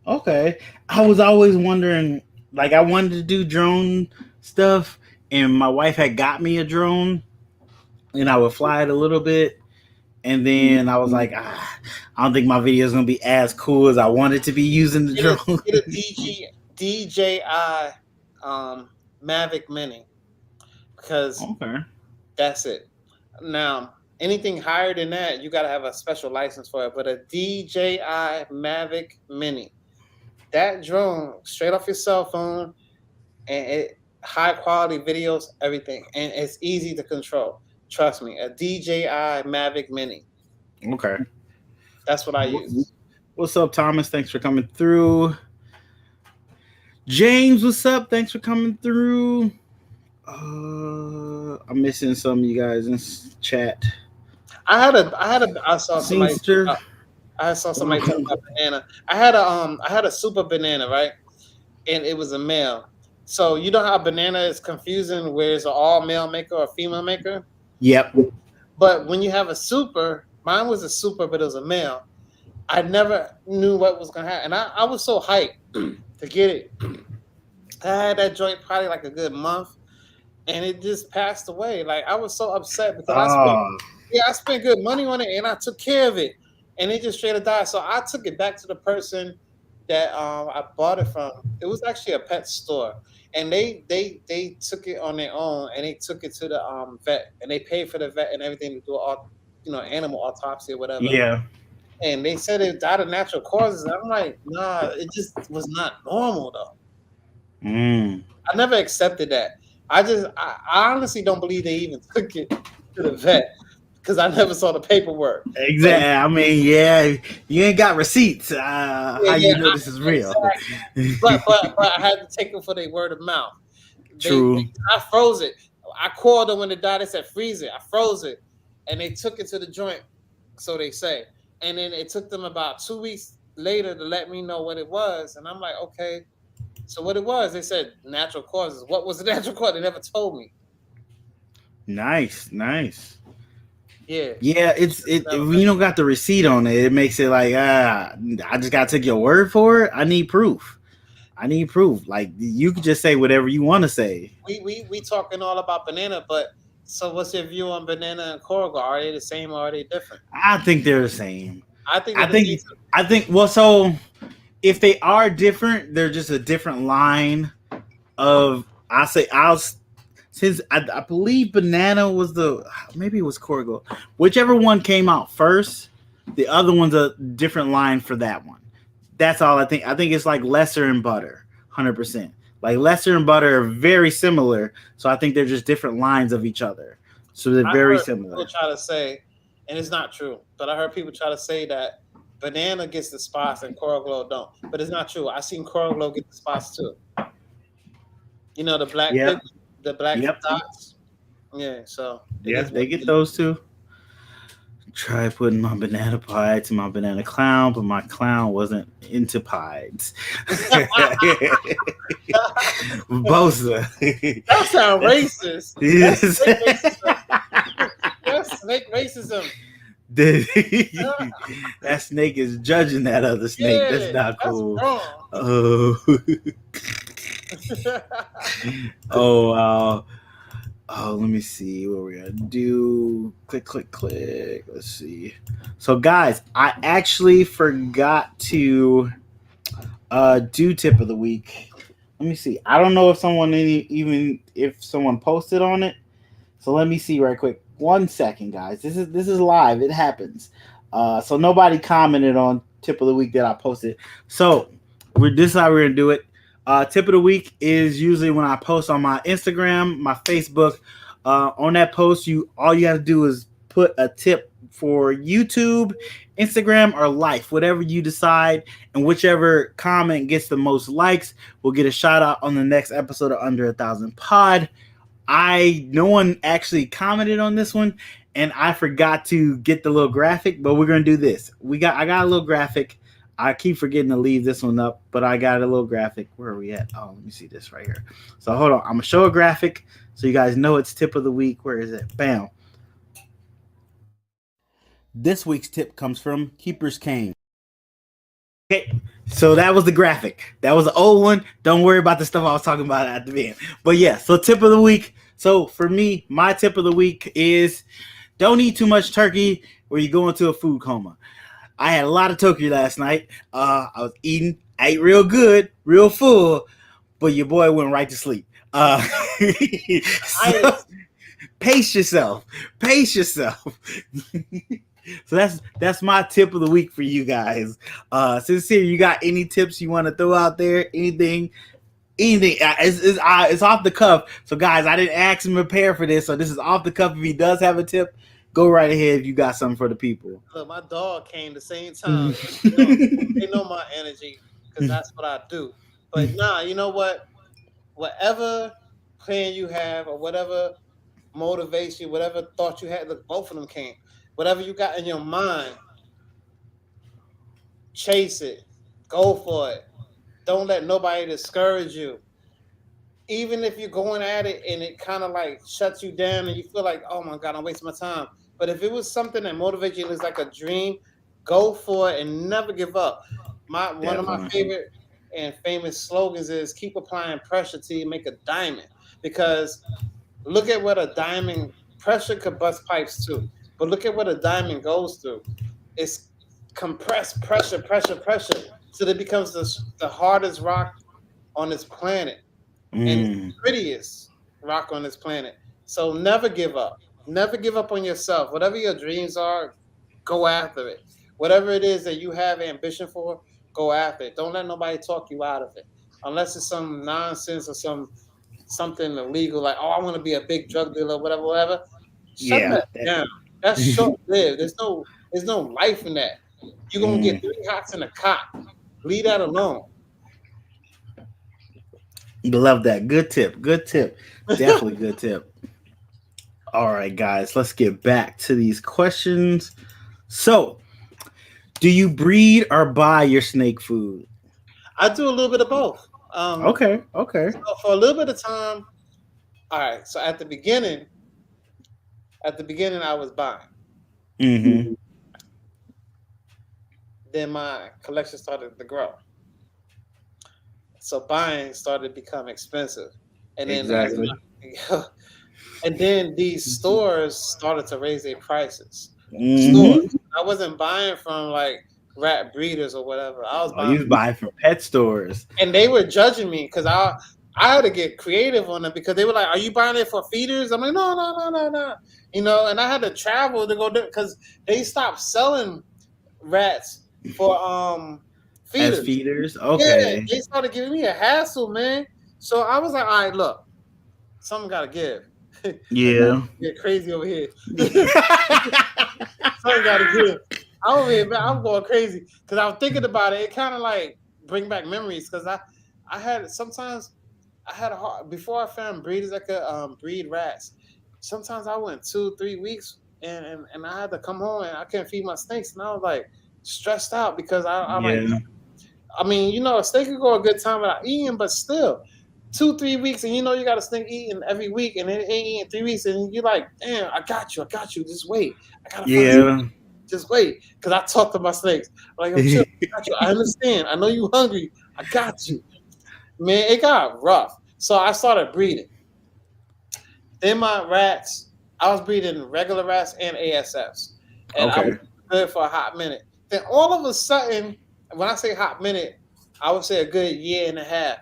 Okay. I was always wondering, like, I wanted to do drone stuff, and my wife had got me a drone, and I would fly it a little bit. And then I was like, I don't think my video is going to be as cool as I wanted to be using the drone. Get a DJI Mavic Mini because Okay. that's it. Now, anything higher than that, you got to have a special license for it. But a DJI Mavic Mini, that drone straight off your cell phone, and it high quality videos, everything, and it's easy to control. Trust me, a DJI Mavic Mini. Okay. That's what I use. What's up, Thomas? Thanks for coming through. James, what's up? Thanks for coming through. I'm missing some of you guys in chat. I saw somebody. Singster. I saw somebody talking about banana. I had a super banana, right? And it was a male. So you know how banana is confusing where it's an all male maker or female maker? Yep. But when you have a super, mine was a super, but it was a male. I never knew what was gonna happen. And I was so hyped to get it. I had that joint probably like a good month, and it just passed away. Like I was so upset because I spent good money on it and I took care of it, and it just straight up died. So I took it back to the person that I bought it from. It was actually a pet store, and they took it on their own, and they took it to the vet, and they paid for the vet and everything to do all animal autopsy or whatever. Yeah. and they said it died of natural causes. I'm like, nah, it just was not normal though. I never accepted that. I honestly don't believe they even took it to the vet because I never saw the paperwork. Exactly. I mean, yeah, you ain't got receipts. How you know this is real? Exactly. But I had to take them for their word of mouth. True. I froze it. I called them when it died. They said freeze it. I froze it, and they took it to the joint. So they say, and then it took them about 2 weeks later to let me know what it was, and I'm like, okay. So what it was? They said natural causes. What was the natural cause? They never told me. Nice. Yeah. It's when you don't got the receipt on it, it makes it like I just gotta take your word for it. I need proof. Like you could just say whatever you want to say. We talking all about banana, but so what's your view on banana and Corrigal? Are they the same or are they different? I think they're the same. I think well, so if they are different, they're just a different line of since I believe banana was maybe it was Corrigal. Whichever one came out first, the other one's a different line for that one. That's all I think. I think it's like lesser and butter, 100%. Like lesser and butter are very similar, so I think they're just different lines of each other. So they're very similar. People try to say, and it's not true, but I heard people try to say that banana gets the spots and Corrigal don't, but it's not true. I seen Corrigal get the spots too. You know the black, the black dots. Yeah, so they get those too. Try putting my banana pie to my banana clown, but my clown wasn't into pies. Bosa. That sounds racist. Yes. That's snake racism. That snake is judging that other snake. Yeah, that's not cool. Oh. Oh, let me see what we're gonna do. Click. Let's see. So, guys, I actually forgot to do tip of the week. Let me see. I don't know if if someone posted on it. So let me see right quick. 1 second, guys. This is live. It happens. So nobody commented on tip of the week that I posted. So this is how we're gonna do it. Tip of the week is usually when I post on my Instagram, my Facebook. On that post, all you have to do is put a tip for YouTube, Instagram, or Life, whatever you decide, and whichever comment gets the most likes will get a shout out on the next episode of Under 1,000 Pod. No one actually commented on this one, and I forgot to get the little graphic, but we're gonna do this. I got a little graphic. I keep forgetting to leave this one up, but I got a little graphic. Where are we at? Oh, let me see this right here. So hold on. I'm going to show a graphic so you guys know it's tip of the week. Where is it? Bam. This week's tip comes from Keeper's Cane. Okay, so that was the graphic. That was the old one. Don't worry about the stuff I was talking about at the end. But yeah, so tip of the week. So for me, my tip of the week is don't eat too much turkey or you go into a food coma. I had a lot of turkey last night. I was eating, I ate real good, real full, but your boy went right to sleep. Pace yourself. So that's my tip of the week for you guys. Sincere, you got any tips you want to throw out there? Anything? It's off the cuff. So guys, I didn't ask him to prepare for this, so this is off the cuff. If he does have a tip, go right ahead if you got something for the people. Look, my dog came the same time. They know my energy because that's what I do. But you know what? Whatever plan you have or whatever motivation, whatever thought you had, look, both of them came. Whatever you got in your mind, chase it. Go for it. Don't let nobody discourage you. Even if you're going at it and it kind of like shuts you down and you feel like, oh my God, I'm wasting my time. But if it was something that motivates you and is like a dream, go for it and never give up. One of my favorite and famous slogans is keep applying pressure till you make a diamond. Because look at what a diamond, pressure could bust pipes too. But look at what a diamond goes through. It's compressed pressure. So it becomes the hardest rock on this planet. And the prettiest rock on this planet. So never give up. Never give up on yourself. Whatever your dreams are, go after it. whatever it is that you have ambition for, go after it. Don't let nobody talk you out of it, unless it's some nonsense or something illegal, like, oh, I want to be a big drug dealer, whatever. Shut that down. That's short lived. There's no life in that. You're gonna get 3 hots in a cot. Leave that alone. Love that. Good tip. Definitely good tip. All right, guys, let's get back to these questions. So, do you breed or buy your snake food? I do a little bit of both. Okay. So for a little bit of time, all right. So at the beginning, I was buying. Mm-hmm. Then my collection started to grow. So buying started to become expensive, and then and then these stores started to raise their prices. Stores. I wasn't buying from like rat breeders or whatever. I was buying from pet stores, and they were judging me because I had to get creative on them because they were like, "Are you buying it for feeders?" I'm like, "No." You know, and I had to travel to go because they stopped selling rats for feeders. As feeders. Okay. Yeah, they started giving me a hassle, man. So I was like, all right, look, something gotta give. Yeah. Get crazy over here. Something gotta give. I'm going crazy because I was thinking about it. It kind of like bring back memories because I had a hard before I found breeders that could breed rats. Sometimes I went 2-3 weeks and I had to come home and I couldn't feed my snakes and I was like stressed out because I'm like, I mean, you know, a snake could go a good time without eating, but still 2-3 weeks and you know you got a snake eating every week and it ain't eating 3 weeks and you're like, damn, I got you. Just wait. I gotta find you. Just wait. Because I talk to my snakes. I'm like, I'm chill. I got you. I understand. I know you hungry. I got you. Man, it got rough. So I started breeding. Then my rats, I was breeding regular rats and ASFs. And I was good for a hot minute. Then all of a sudden, when I say hot minute, I would say a good year and a half.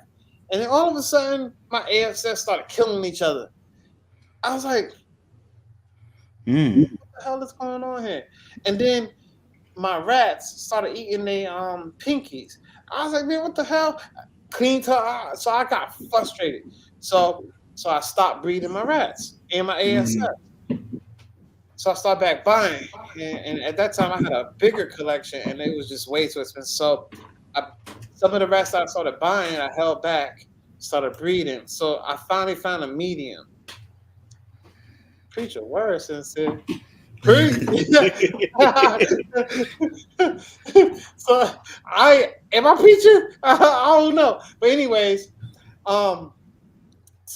And then all of a sudden, my ASFs started killing each other. I was like, what the hell is going on here? And then my rats started eating their pinkies. I was like, man, what the hell? Cleaned her out. So I got frustrated. So I stopped breeding my rats and my ASF. So I started back buying. And at that time, I had a bigger collection, and it was just way too expensive. So some of the rats I started buying, I held back, started breeding. So I finally found a medium. Preach a word, sincere. So am I preaching? I don't know. But anyways, so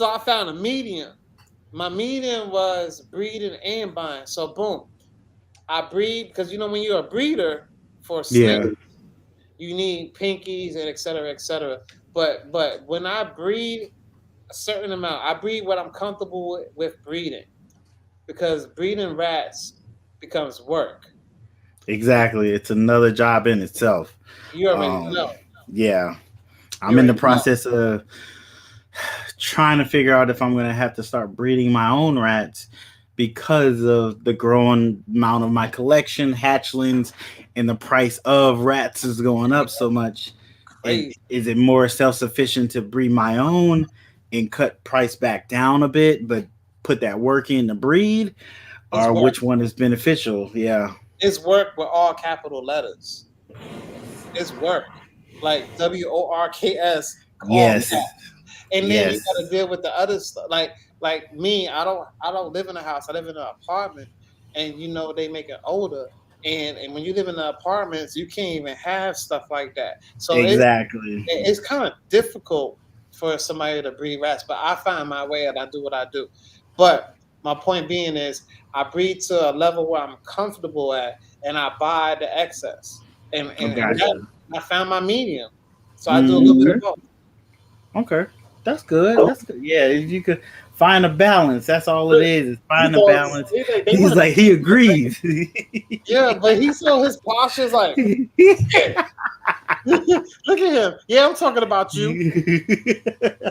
I found a medium. My medium was breeding and buying. So boom, I breed because you know when you're a breeder for snakes, you need pinkies and et cetera. But when I breed a certain amount, I breed what I'm comfortable with breeding. Because breeding rats becomes work. Exactly. It's another job in itself. You already know. Yeah. I'm in the process of trying to figure out if I'm going to have to start breeding my own rats because of the growing amount of my collection, hatchlings, and the price of rats is going up so much. Is it more self-sufficient to breed my own and cut price back down a bit, but put that work in to breed, or which one is beneficial? Yeah, it's work with all capital letters. It's work, like WORKS. Yes, and then you got to deal with the other stuff. Like me, I don't live in a house. I live in an apartment, and you know they make it older. And when you live in the apartments, you can't even have stuff like that. So exactly, it's kind of difficult for somebody to breed rats. But I find my way, and I do what I do. But my point being is, I breed to a level where I'm comfortable at, and I buy the excess. And I found my medium, so I do a little bit of both. Okay, that's good. That's good. Yeah, if you could find a balance, that's all it is find a balance. He's like, he agrees. Yeah, but he saw his posture's like, yeah. Look at him. Yeah, I'm talking about you.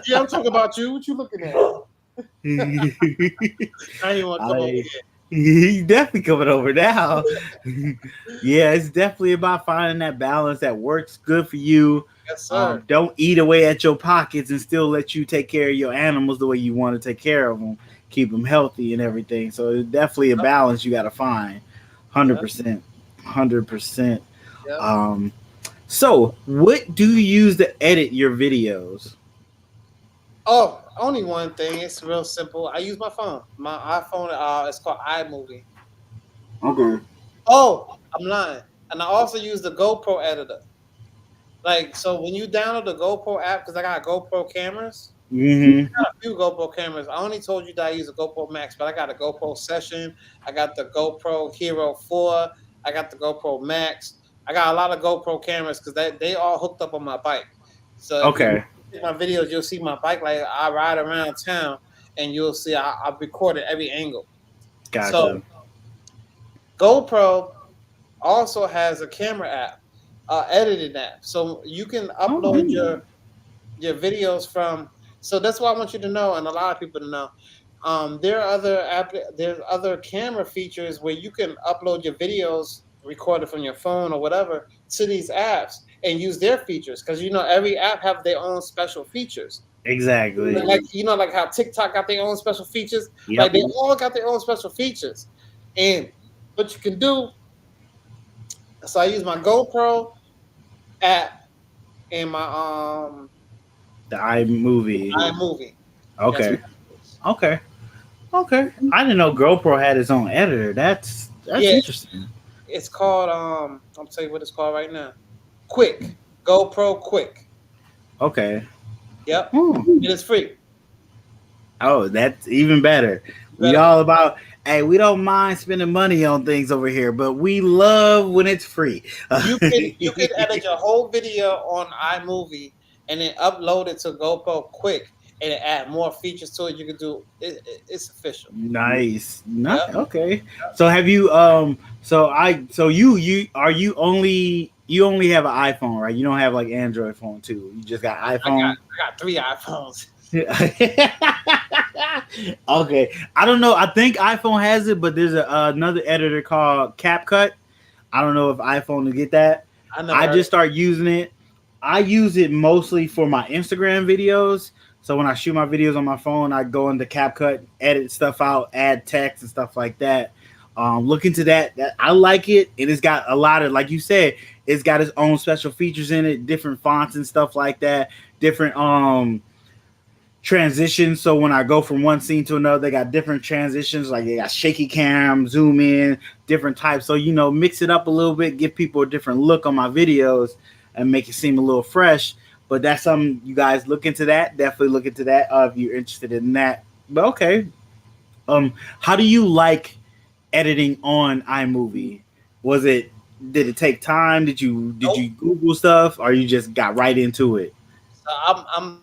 Yeah, I'm talking about you. What you looking at? I didn't want to come over here. He's definitely coming over now. Yeah, it's definitely about finding that balance that works good for you. Yes, sir. Don't eat away at your pockets and still let you take care of your animals the way you want to take care of them, keep them healthy and everything. So it's definitely a balance you got to find. 100%. 100%. Yep. So what do you use to edit your videos? Oh, only one thing. It's real simple. I use my phone. My iPhone. It's called iMovie. Okay. Oh, I'm lying. And I also use the GoPro editor. Like, so when you download the GoPro app, because I got GoPro cameras, Mm-hmm. I got a few GoPro cameras. I only told you that I use a GoPro Max, but I got a GoPro Session. I got the GoPro Hero 4. I got the GoPro Max. I got a lot of GoPro cameras because they all hooked up on my bike. So if you Okay. see my videos, you'll see my bike. Like, I ride around town, and you'll see I've recorded every angle. So Gotcha. GoPro also has a camera app, editing app, so you can upload Oh. your videos from. So that's why I want you to know, and a lot of people to know. There are there's other camera features where you can upload your videos recorded from your phone or whatever to these apps and use their features because every app have their own special features. Exactly. Like like how TikTok got their own special features. Like Yep. they all got their own special features, and what you can do. So I use my GoPro app and my The iMovie. iMovie. That's Okay. what it is. Okay. Okay. I didn't know GoPro had its own editor. That's Yeah, interesting. it's called I'll tell you what it's called right now. Quick. GoPro Quick. Okay. Yep. Hmm. It is free. Oh, that's even better. We Better. all about. Hey, we don't mind spending money on things over here, but we love when it's free. You can edit your whole video on iMovie and then upload it to GoPro Quick and then add more features to it. You can do it's official. Nice. Yep. Not okay. So have you so you are you only have an iPhone, right? You don't have like Android phone too. You just got iPhone. I got 3 iPhones. Okay. I don't know. I think iPhone has it, but there's another editor called CapCut. I don't know if iPhone will get that. I just start using it. I use it mostly for my Instagram videos. So when I shoot my videos on my phone, I go into CapCut, edit stuff out, add text and stuff like that. Look into that. I like it, and it's got a lot of, like you said, it's got its own special features in it, different fonts and stuff like that, different transitions. So when I go from one scene to another, they got different transitions. Like they got shaky cam, zoom in, different types. So mix it up a little bit, give people a different look on my videos, and make it seem a little fresh. But that's something you guys look into that. Definitely look into that if you're interested in that. But okay, how do you like editing on iMovie? Was it Did it take time? Did you Google stuff, or you just got right into it? So I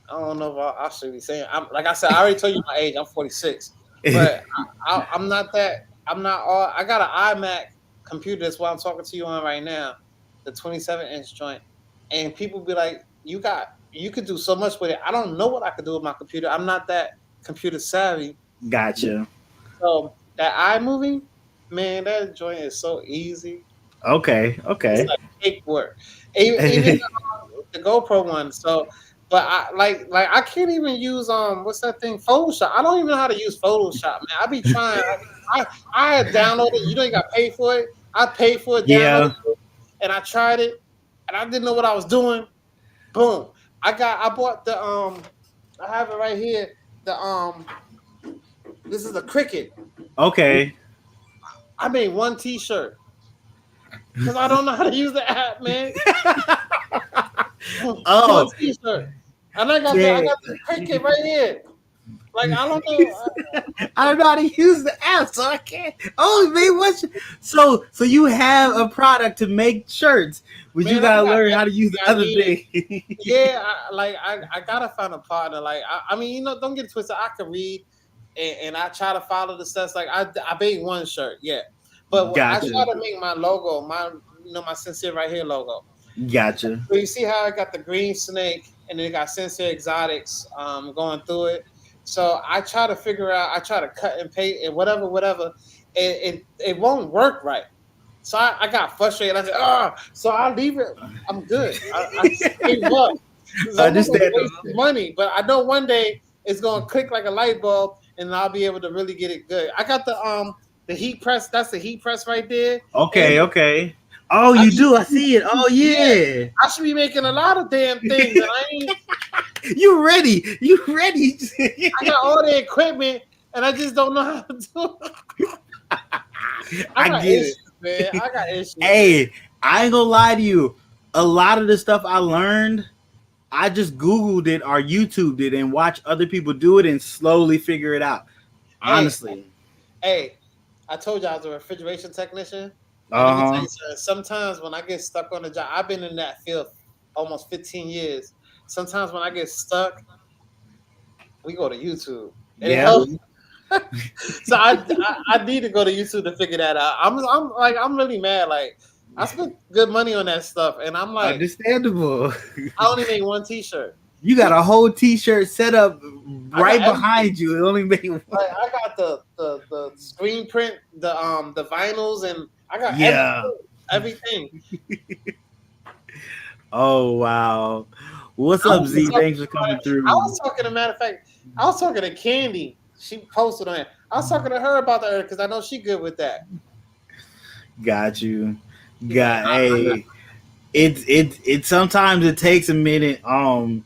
don't know if I should be saying. Like I said, I already told you my age. I'm 46, but I'm not that. I'm not all. I got an iMac computer. That's what I'm talking to you on right now, the 27-inch joint. And people be like, you could do so much with it. I don't know what I could do with my computer. I'm not that computer savvy. Gotcha. So that iMovie, man, that joint is so easy. Okay. It's like cake work. Even the GoPro one. So, but I can't even use what's that thing, Photoshop. I don't even know how to use Photoshop, man. I be trying. I had downloaded it. You know, you got to pay for it. I paid for it, downloaded it, and I tried it, and I didn't know what I was doing. Boom! I bought the I have it right here. The this is a Cricut. Okay. I made one T-shirt because I don't know how to use the app, man. Oh, one T-shirt. And I got the Cricut right here. Like I don't know. I don't know how to use the app, so I can't. Oh, man, so you have a product to make shirts, but you gotta learn how to use the other thing. Yeah, I gotta find a partner. Like I mean, don't get it twisted. I can read, and I try to follow the steps. Like I made one shirt, yeah, but Gotcha. I try to make my logo, my Sincere Right Here logo. Gotcha. So you see how I got the green snake, and then it got Sincere Exotics going through it. So I try to figure out. I try to cut and paste and whatever. It won't work right. So I got frustrated. I said, so I'll leave it. I'm good. I just gave up. I understand money, but I know one day it's gonna click like a light bulb, and I'll be able to really get it good. I got the heat press. That's the heat press right there. Okay. Oh, you do? I see it. Oh, yeah. I should be making a lot of damn things, and I ain't. You ready? I got all the equipment, and I just don't know how to do it. I got issues, man. I got issues. Hey, I ain't gonna lie to you. A lot of the stuff I learned, I just Googled it or YouTubed it and watched other people do it and slowly figure it out. Honestly. Hey, I told you I was a refrigeration technician. Sometimes when I get stuck on the job, I've been in that field almost 15 years. Sometimes when I get stuck, we go to YouTube. Yeah. So I need to go to YouTube to figure that out. I'm really mad. Like I spent good money on that stuff, and I'm like, understandable. I only made one T-shirt. You got a whole T-shirt set up right behind you. It only made one. Like, I got the screen print, the vinyls, and I got everything. Oh wow! What's up, Z? Thanks for coming through. I was talking to Candy. She posted on it. I was talking to her about that because I know she good with that. Got you. Hey, it sometimes it takes a minute. I'm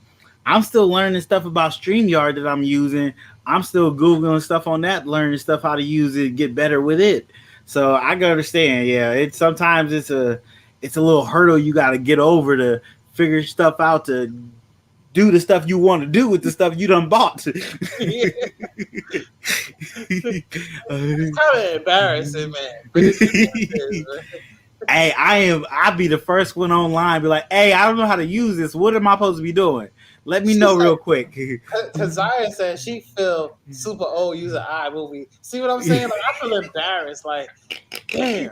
still learning stuff about StreamYard that I'm using. I'm still Googling stuff on that, learning stuff how to use it, get better with it. So I can understand. Yeah, sometimes it's a little hurdle you got to get over to figure stuff out to do the stuff you want to do with the stuff you done bought. It's kind of embarrassing, man. Hey, I'll be the first one online, be like, hey, I don't know how to use this. What am I supposed to be doing? Let me know real quick. Because Zaya said she feel super old using iMovie. See what I'm saying? Like, I feel embarrassed. Like, damn.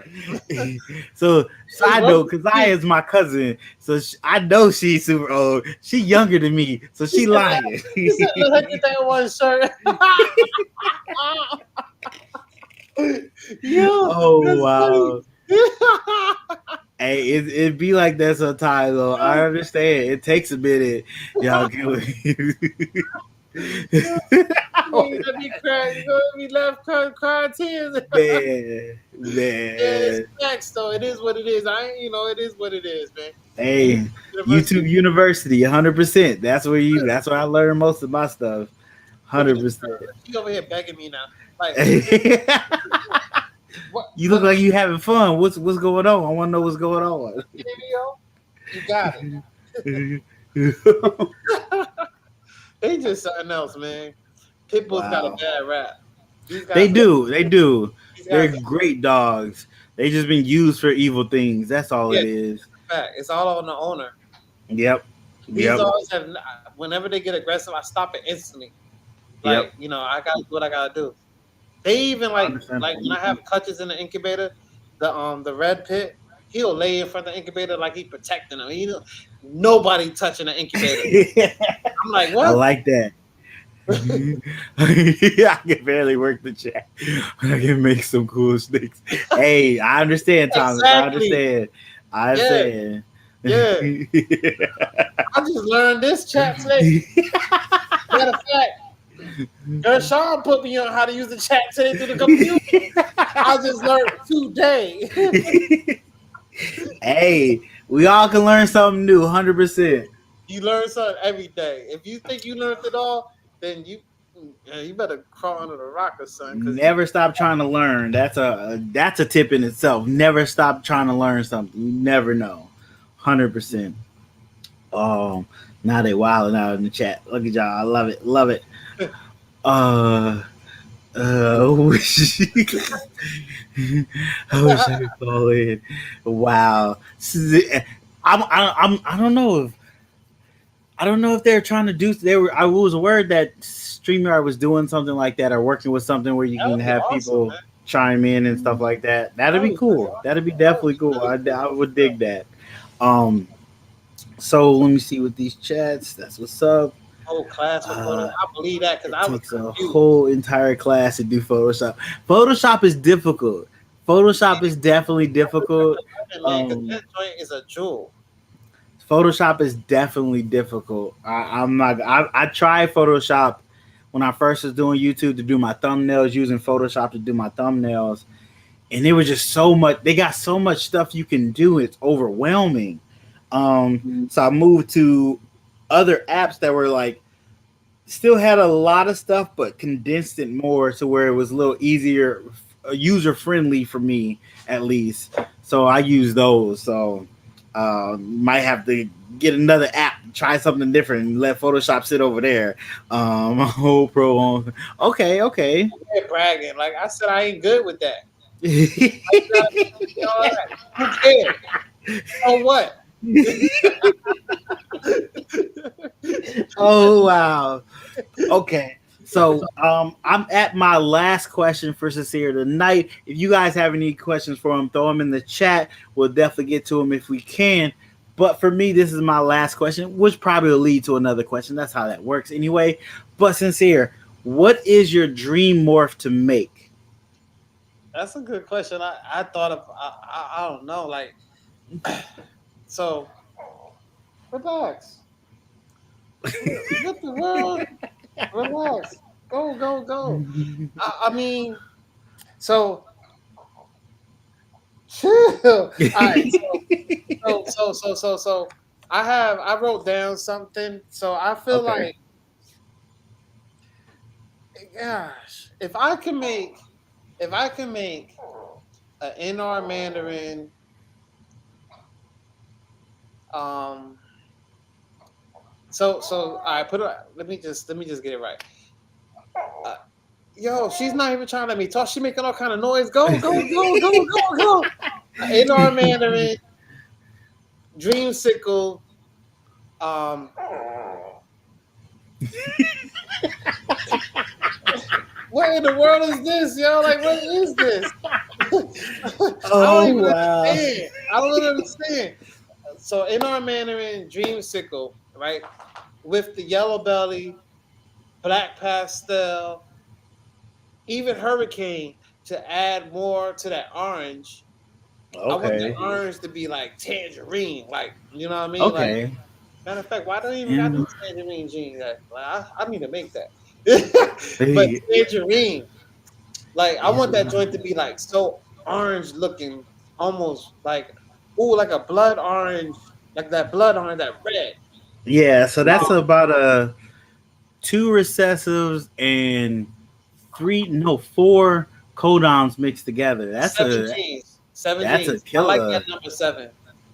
So I know, because Zaya is my cousin, so I know she's super old. She younger than me, so she lying. He said, look at that one shirt. Oh, wow. Hey, it be like that sometimes, though. I understand. It takes a minute. Y'all get with you. We left crying tears. Man. Yeah, it's facts, though. It is what it is. It is what it is, man. Hey, YouTube University, 100%. That's where I learn most of my stuff. 100%. She over here begging me now. Like, you look like you having fun. What's going on? I want to know what's going on. You got it. They just something else, man. Pitbull's got a bad rap. They do. They're great dogs. They just been used for evil things. That's all it is. Fact. It's all on the owner. Yep. These dogs have. Whenever they get aggressive, I stop it instantly. Like I gotta do what I gotta do. They even like when I have clutches in the incubator, the red pit, he'll lay in front of the incubator like he protecting them. Nobody touching the incubator. I'm like, what? I like that. I can barely work the chat. I can make some cool sticks. Hey, I understand, Thomas. Exactly. I understand. Yeah. I just learned this chat today. Matter of fact, Gershon put me on how to use the chat today through the computer. I just learned today. Hey, we all can learn something new, 100%. You learn something every day. If you think you learned it all, then you better crawl under the rock or something. Never stop trying to learn. That's a tip in itself. Never stop trying to learn something. You never know. 100%. Oh, now they wilding out in the chat. Look at y'all. I love it. Love it. I wish I could call in. Wow. I don't know if they're trying to do. I was aware that StreamYard was doing something like that or working with something where you can have people chime in and stuff like that. That'd be cool. That'd be definitely cool. I would dig that. So let me see with these chats. That's what's up. whole class for Photoshop. I believe that because I was Takes a confused. whole entire class to do Photoshop. Photoshop is difficult. Photoshop is definitely difficult. Man, because that joint is a jewel. Photoshop is definitely difficult. I'm not. I tried Photoshop when I first was doing YouTube to do my thumbnails, using Photoshop to do my thumbnails, and it was just so much. They got so much stuff you can do. It's overwhelming. So I moved to other apps that were like still had a lot of stuff, but condensed it more to where it was a little easier, user friendly for me at least. So I use those. So might have to get another app, try something different, and let Photoshop sit over there. Whole pro on. Okay. Yeah, bragging. Like I said, I ain't good with that. Who cares? So what? Oh wow. Okay. So I'm at my last question for Sincere tonight. If you guys have any questions for him, throw them in the chat. We'll definitely get to them if we can. But for me, this is my last question, which probably will lead to another question. That's how that works anyway. But Sincere, what is your dream morph to make? That's a good question. I thought of I don't know, like so relax. What the world? Relax. Go. I mean, so chill. All right. So I wrote down something. So I feel like, gosh, if I can make an NR Mandarin, so all right, let me just get it right. Yo, she's not even trying to let me talk. She making all kind of noise. Go. NR Mandarin, Dreamsicle, what in the world is this, yo? Like, what is this? I don't understand. So NR Mandarin, Dreamsicle, right? With the yellow belly, black pastel, even Hurricane to add more to that orange. Okay. I want the orange to be like tangerine, like, you know what I mean? Okay. Like, matter of fact, why don't even got this tangerine gene? Like, I need to make that. But tangerine, like, I want that joint to be like so orange looking, almost like like a blood orange, like that blood orange, that red. Yeah, so that's about 2 recessives and 4 codons mixed together. That's 7 genes. 7 that's genes. a killer. I like that number 7.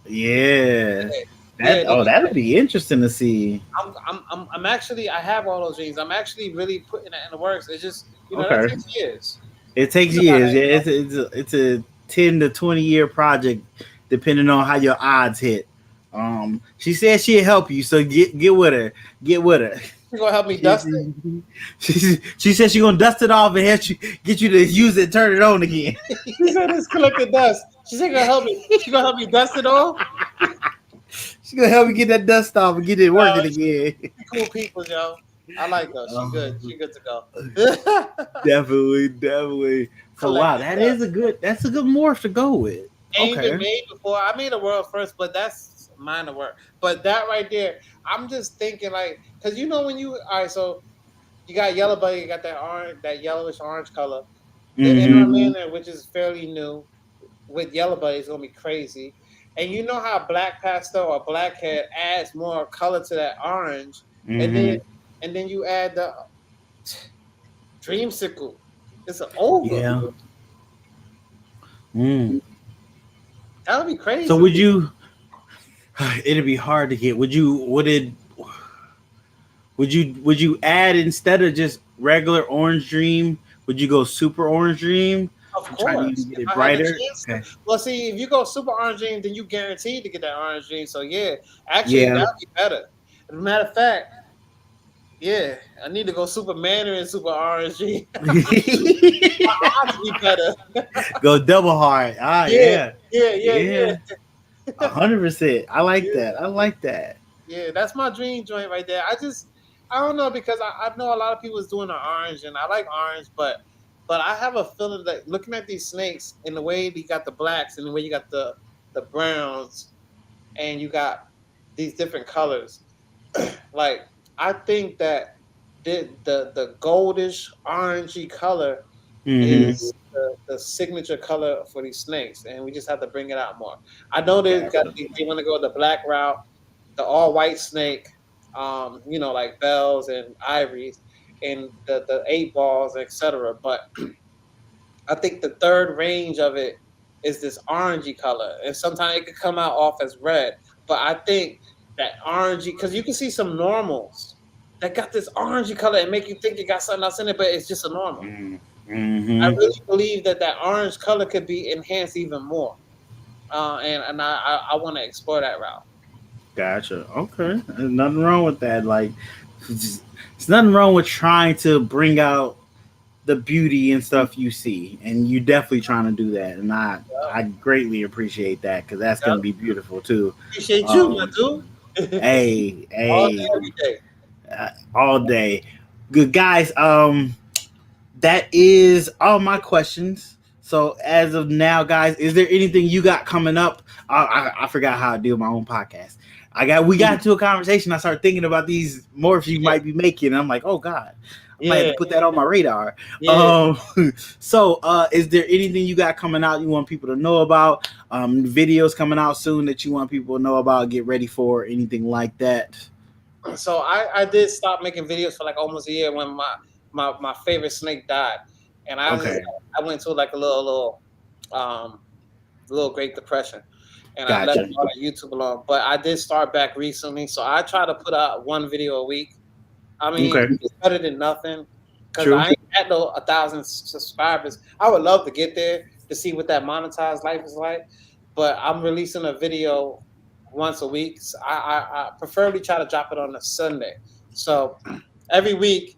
Yeah. That'd be interesting to see. I'm actually, I have all those genes. I'm actually really putting that in the works. It's just, that takes years. It takes years. Yeah, it's a 10 to 20 year project, depending on how your odds hit. She said she'll help you, so get with her. Get with her. She's gonna help me dust it. She said she's gonna dust it off and get you to use it, turn it on again. She said it's collected dust. She's gonna help me. She's gonna help me dust it off. She's gonna help me get that dust off and get it working again. Cool people, yo. I like her. She's good. She's good to go. Definitely. So wow, that's a good morph to go with. Ain't been made before. I made a world first, but that's minor work. But that right there, I'm just thinking like, because when you so you got yellow belly, you got that orange, that yellowish orange color. The NR Mandarin, which is fairly new, with yellow belly is gonna be crazy. And you know how black pastel or blackhead adds more color to that orange, and then you add the Dreamsicle. It's an over. Yeah. That would be crazy. So would you? It'd be hard to get. Would you add, instead of just regular orange dream? Would you go super orange dream? Of course. Get it brighter. Okay. Well, see, if you go super orange dream, then you guaranteed to get that orange dream. So actually, that'd be better. As a matter of fact, I need to go super Mandarin and super orange dream. My odds be better. Go double hard. Yeah. 100%. I like that. Yeah, that's my dream joint right there. I just I don't know, because I know a lot of people is doing the orange, and I like orange, but I have a feeling that looking at these snakes and the way you got the blacks and the way you got the browns and you got these different colors, like I think that the goldish orangey color is the signature color for these snakes, and we just have to bring it out more. I know they want to go the black route, the all white snake, like bells and ivories, and the 8 balls, etc. But I think the third range of it is this orangey color, and sometimes it could come out off as red. But I think that orangey, because you can see some normals that got this orangey color and make you think you got something else in it, but it's just a normal. I really believe that orange color could be enhanced even more, and I want to explore that route. Gotcha. Okay, there's nothing wrong with that. Like, there's nothing wrong with trying to bring out the beauty and stuff you see, and you definitely trying to do that, and I greatly appreciate that, because that's gonna be beautiful too. Appreciate you, my dude. hey, all day, every day. All day. Good guys. That is all my questions. So as of now, guys, is there anything you got coming up? I forgot how I do my own podcast. We got into a conversation. I started thinking about these morphs you might be making. I'm like, oh God, I might have to put that on my radar. Yeah. So is there anything you got coming out you want people to know about? Videos coming out soon that you want people to know about, get ready for, anything like that? So I did stop making videos for like almost a year when my favorite snake died, and I went to like a little Great Depression, and I left all that YouTube alone. But I did start back recently, so I try to put out 1 video a week. I mean, it's better than nothing, because I ain't at 1,000 subscribers. I would love to get there to see what that monetized life is like, but I'm releasing a video once a week. So I preferably try to drop it on a Sunday. So every week,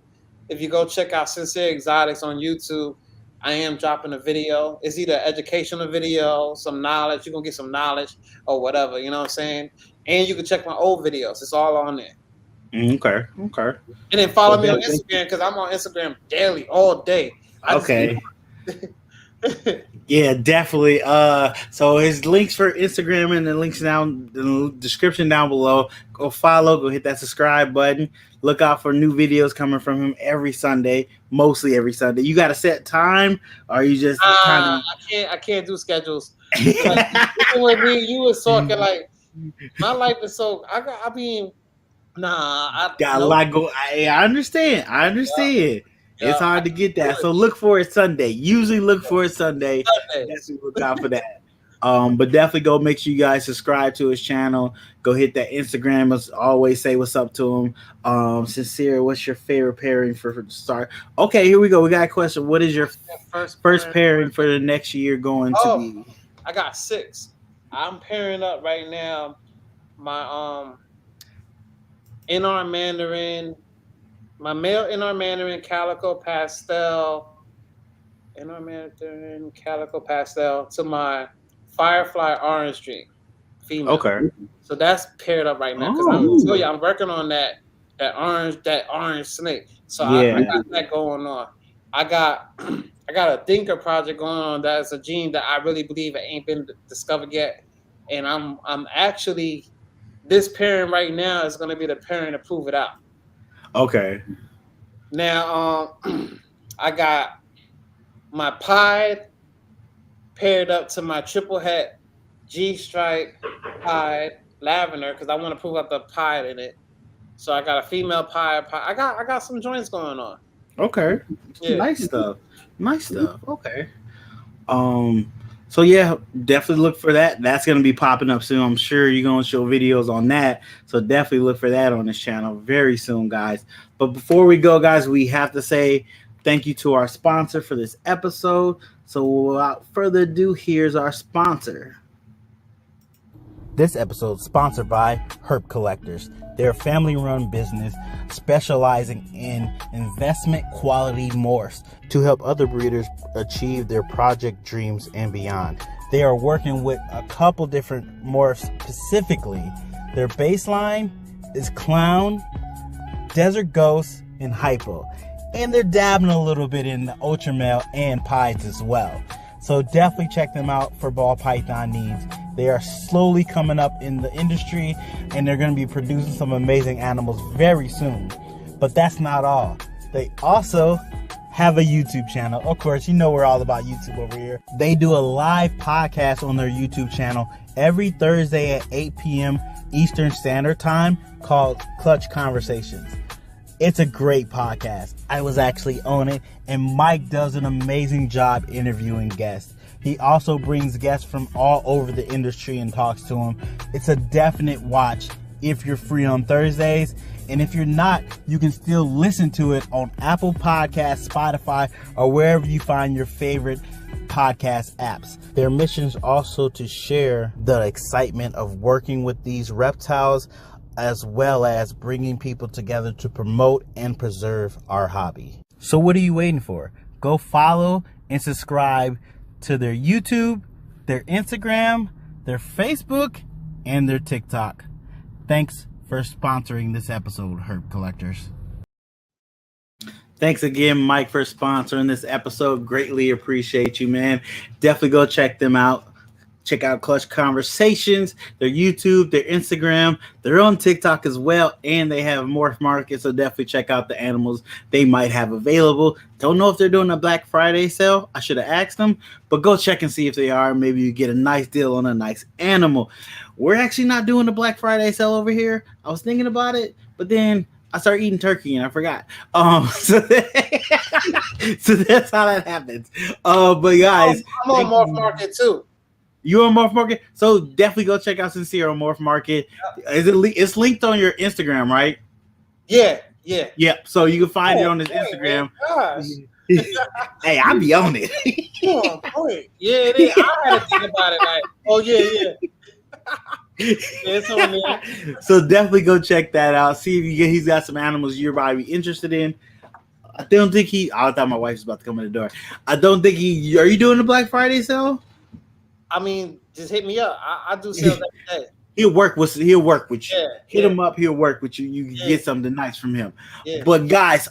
if you go check out Sincere Exotics on YouTube, I am dropping a video. It's either an educational video, some knowledge. You're going to get some knowledge or whatever, you know what I'm saying? And you can check my old videos. It's all on there. Okay. And then follow me on Instagram, because I'm on Instagram daily, all day. Yeah, definitely. So his links for Instagram and the links down in the description down below. Go follow, go hit that subscribe button. Look out for new videos coming from him every Sunday, mostly every Sunday. You got a set time, or you just kind of? I can't do schedules. Like, even with me, you was talking like my life is so. I got a lot going. I understand. It's hard to get that. So look for it Sunday. Usually look for it Sunday. Definitely look out for that. But definitely go make sure you guys subscribe to his channel. Go hit that Instagram. As always, say what's up to him. Sincere, what's your favorite pairing for the start? Okay, here we go. We got a question. What is your first pairing for the next year going to be? I got 6. I'm pairing up right now my NR Mandarin, my male NR Mandarin Calico Pastel, to my Firefly Orange Dream female. Okay. So that's paired up right now, because I'm working on that orange snake. So I got that going on. I got a thinker project going on. That's a gene that I really believe it ain't been discovered yet, and I'm actually, this pairing right now is going to be the pairing to prove it out. Okay. Now, I got my pied paired up to my triple het G-stripe pied lavender, because I want to prove out the pied in it. So I got a female pied. I got some joints going on. Okay. Yeah. Nice stuff. Okay. So yeah, definitely look for that. That's gonna be popping up soon. I'm sure you're gonna show videos on that. So definitely look for that on this channel very soon, guys. But before we go, guys, we have to say thank you to our sponsor for this episode. So without further ado, here's our sponsor. This episode is sponsored by Herp Collectors. They're a family-run business specializing in investment quality morphs to help other breeders achieve their project dreams and beyond. They are working with a couple different morphs specifically. Their baseline is Clown, desert ghosts, and hypo. And they're dabbing a little bit in the ultra male and pies as well. So definitely check them out for ball python needs. They are slowly coming up in the industry, and they're going to be producing some amazing animals very soon. But that's not all. They also have a YouTube channel. Of course, you know we're all about YouTube over here. They do a live podcast on their YouTube channel every Thursday at 8 p.m. Eastern Standard Time called Clutch Conversations. It's a great podcast. I was actually on it, and Mike does an amazing job interviewing guests. He also brings guests from all over the industry and talks to them. It's a definite watch if you're free on Thursdays. And if you're not, you can still listen to it on Apple Podcasts, Spotify, or wherever you find your favorite podcast apps. Their mission is also to share the excitement of working with these reptiles, as well as bringing people together to promote and preserve our hobby. So what are you waiting for? Go follow and subscribe to their YouTube, their Instagram, their Facebook, and their TikTok. Thanks for sponsoring this episode, Herb Collectors. Thanks again, Mike, for sponsoring this episode. Greatly appreciate you, man. Definitely go check them out. Check out Clutch Conversations, their YouTube, their Instagram. They're on TikTok as well, and they have Morph Market, so definitely check out the animals they might have available. Don't know if they're doing a Black Friday sale. I should have asked them, but go check and see if they are. Maybe you get a nice deal on a nice animal. We're actually not doing the Black Friday sale over here. I was thinking about it, but then I started eating turkey and I forgot. So that's how that happens. But guys, I'm on Morph Market too. You on Morph Market? So definitely go check out Sincere on Morph Market. It's linked on your Instagram, right? Yeah. Yep. So you can find it on his Instagram. Hey, I be on it. Yeah, it is. I had to think about it. Like, oh yeah. It's on there. So definitely go check that out. See if he's got some animals you're probably interested in. I don't think I thought my wife was about to come in the door. I don't think are you doing the Black Friday sale? I mean, just hit me up. I do sales every day. He'll work with you. Yeah, Hit him up. He'll work with you. You can get something nice from him. Yeah. But guys,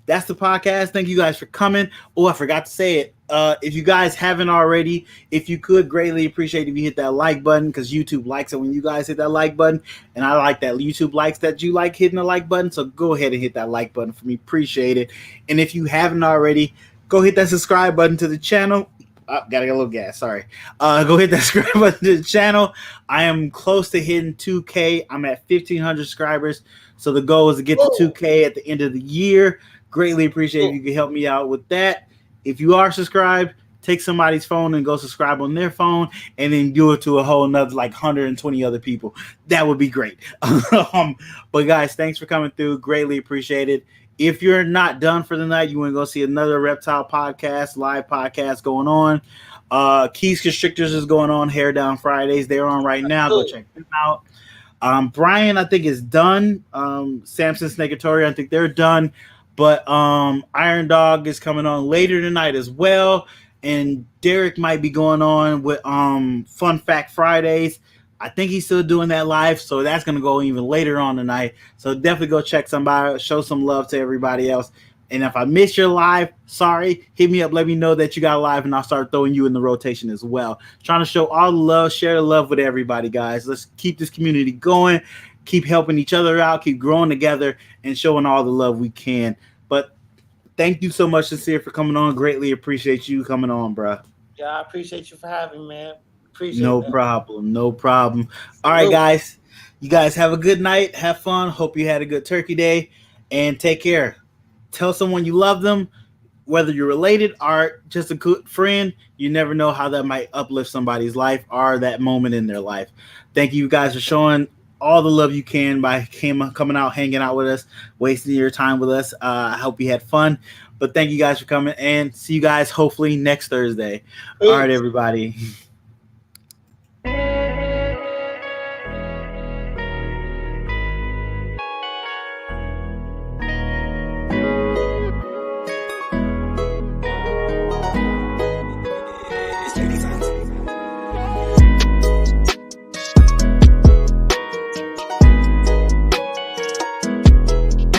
that's the podcast. Thank you guys for coming. Oh, I forgot to say it. If you guys haven't already, if you could greatly appreciate if you hit that like button, because YouTube likes it when you guys hit that like button. And I like that YouTube likes that you like hitting the like button. So go ahead and hit that like button for me. Appreciate it. And if you haven't already, go hit that subscribe button to the channel. Oh, gotta get a little gas. Sorry. Go hit that subscribe button to the channel. I am close to hitting 2K. I'm at 1,500 subscribers. So the goal is to get to 2K at the end of the year. Greatly appreciate if you can help me out with that. If you are subscribed, take somebody's phone and go subscribe on their phone, and then do it to a whole another like 120 other people. That would be great. But guys, thanks for coming through. Greatly appreciate it. If you're not done for the night, you want to go see another reptile podcast, live podcast going on. Keys Constrictors is going on. Hair Down Fridays. They're on right now. Go check them out. Brian, I think, is done. Samson Snakatory, I think they're done. But Iron Dog is coming on later tonight as well. And Derek might be going on with Fun Fact Fridays. I think he's still doing that live, so that's going to go even later on tonight. So definitely go check somebody, show some love to everybody else. And if I miss your live, sorry, hit me up. Let me know that you got a live, and I'll start throwing you in the rotation as well. Trying to show all the love, share the love with everybody, guys. Let's keep this community going, keep helping each other out, keep growing together, and showing all the love we can. But thank you so much, Sincere, for coming on. Greatly appreciate you coming on, bro. Yeah, I appreciate you for having me, man. Appreciate no that. problem. All right, guys. You guys have a good night. Have fun. Hope you had a good turkey day. And take care. Tell someone you love them, whether you're related or just a good friend. You never know how that might uplift somebody's life or that moment in their life. Thank you guys for showing all the love you can by coming out, hanging out with us, wasting your time with us. I hope you had fun. But thank you guys for coming, and see you guys hopefully next Thursday. All right, everybody.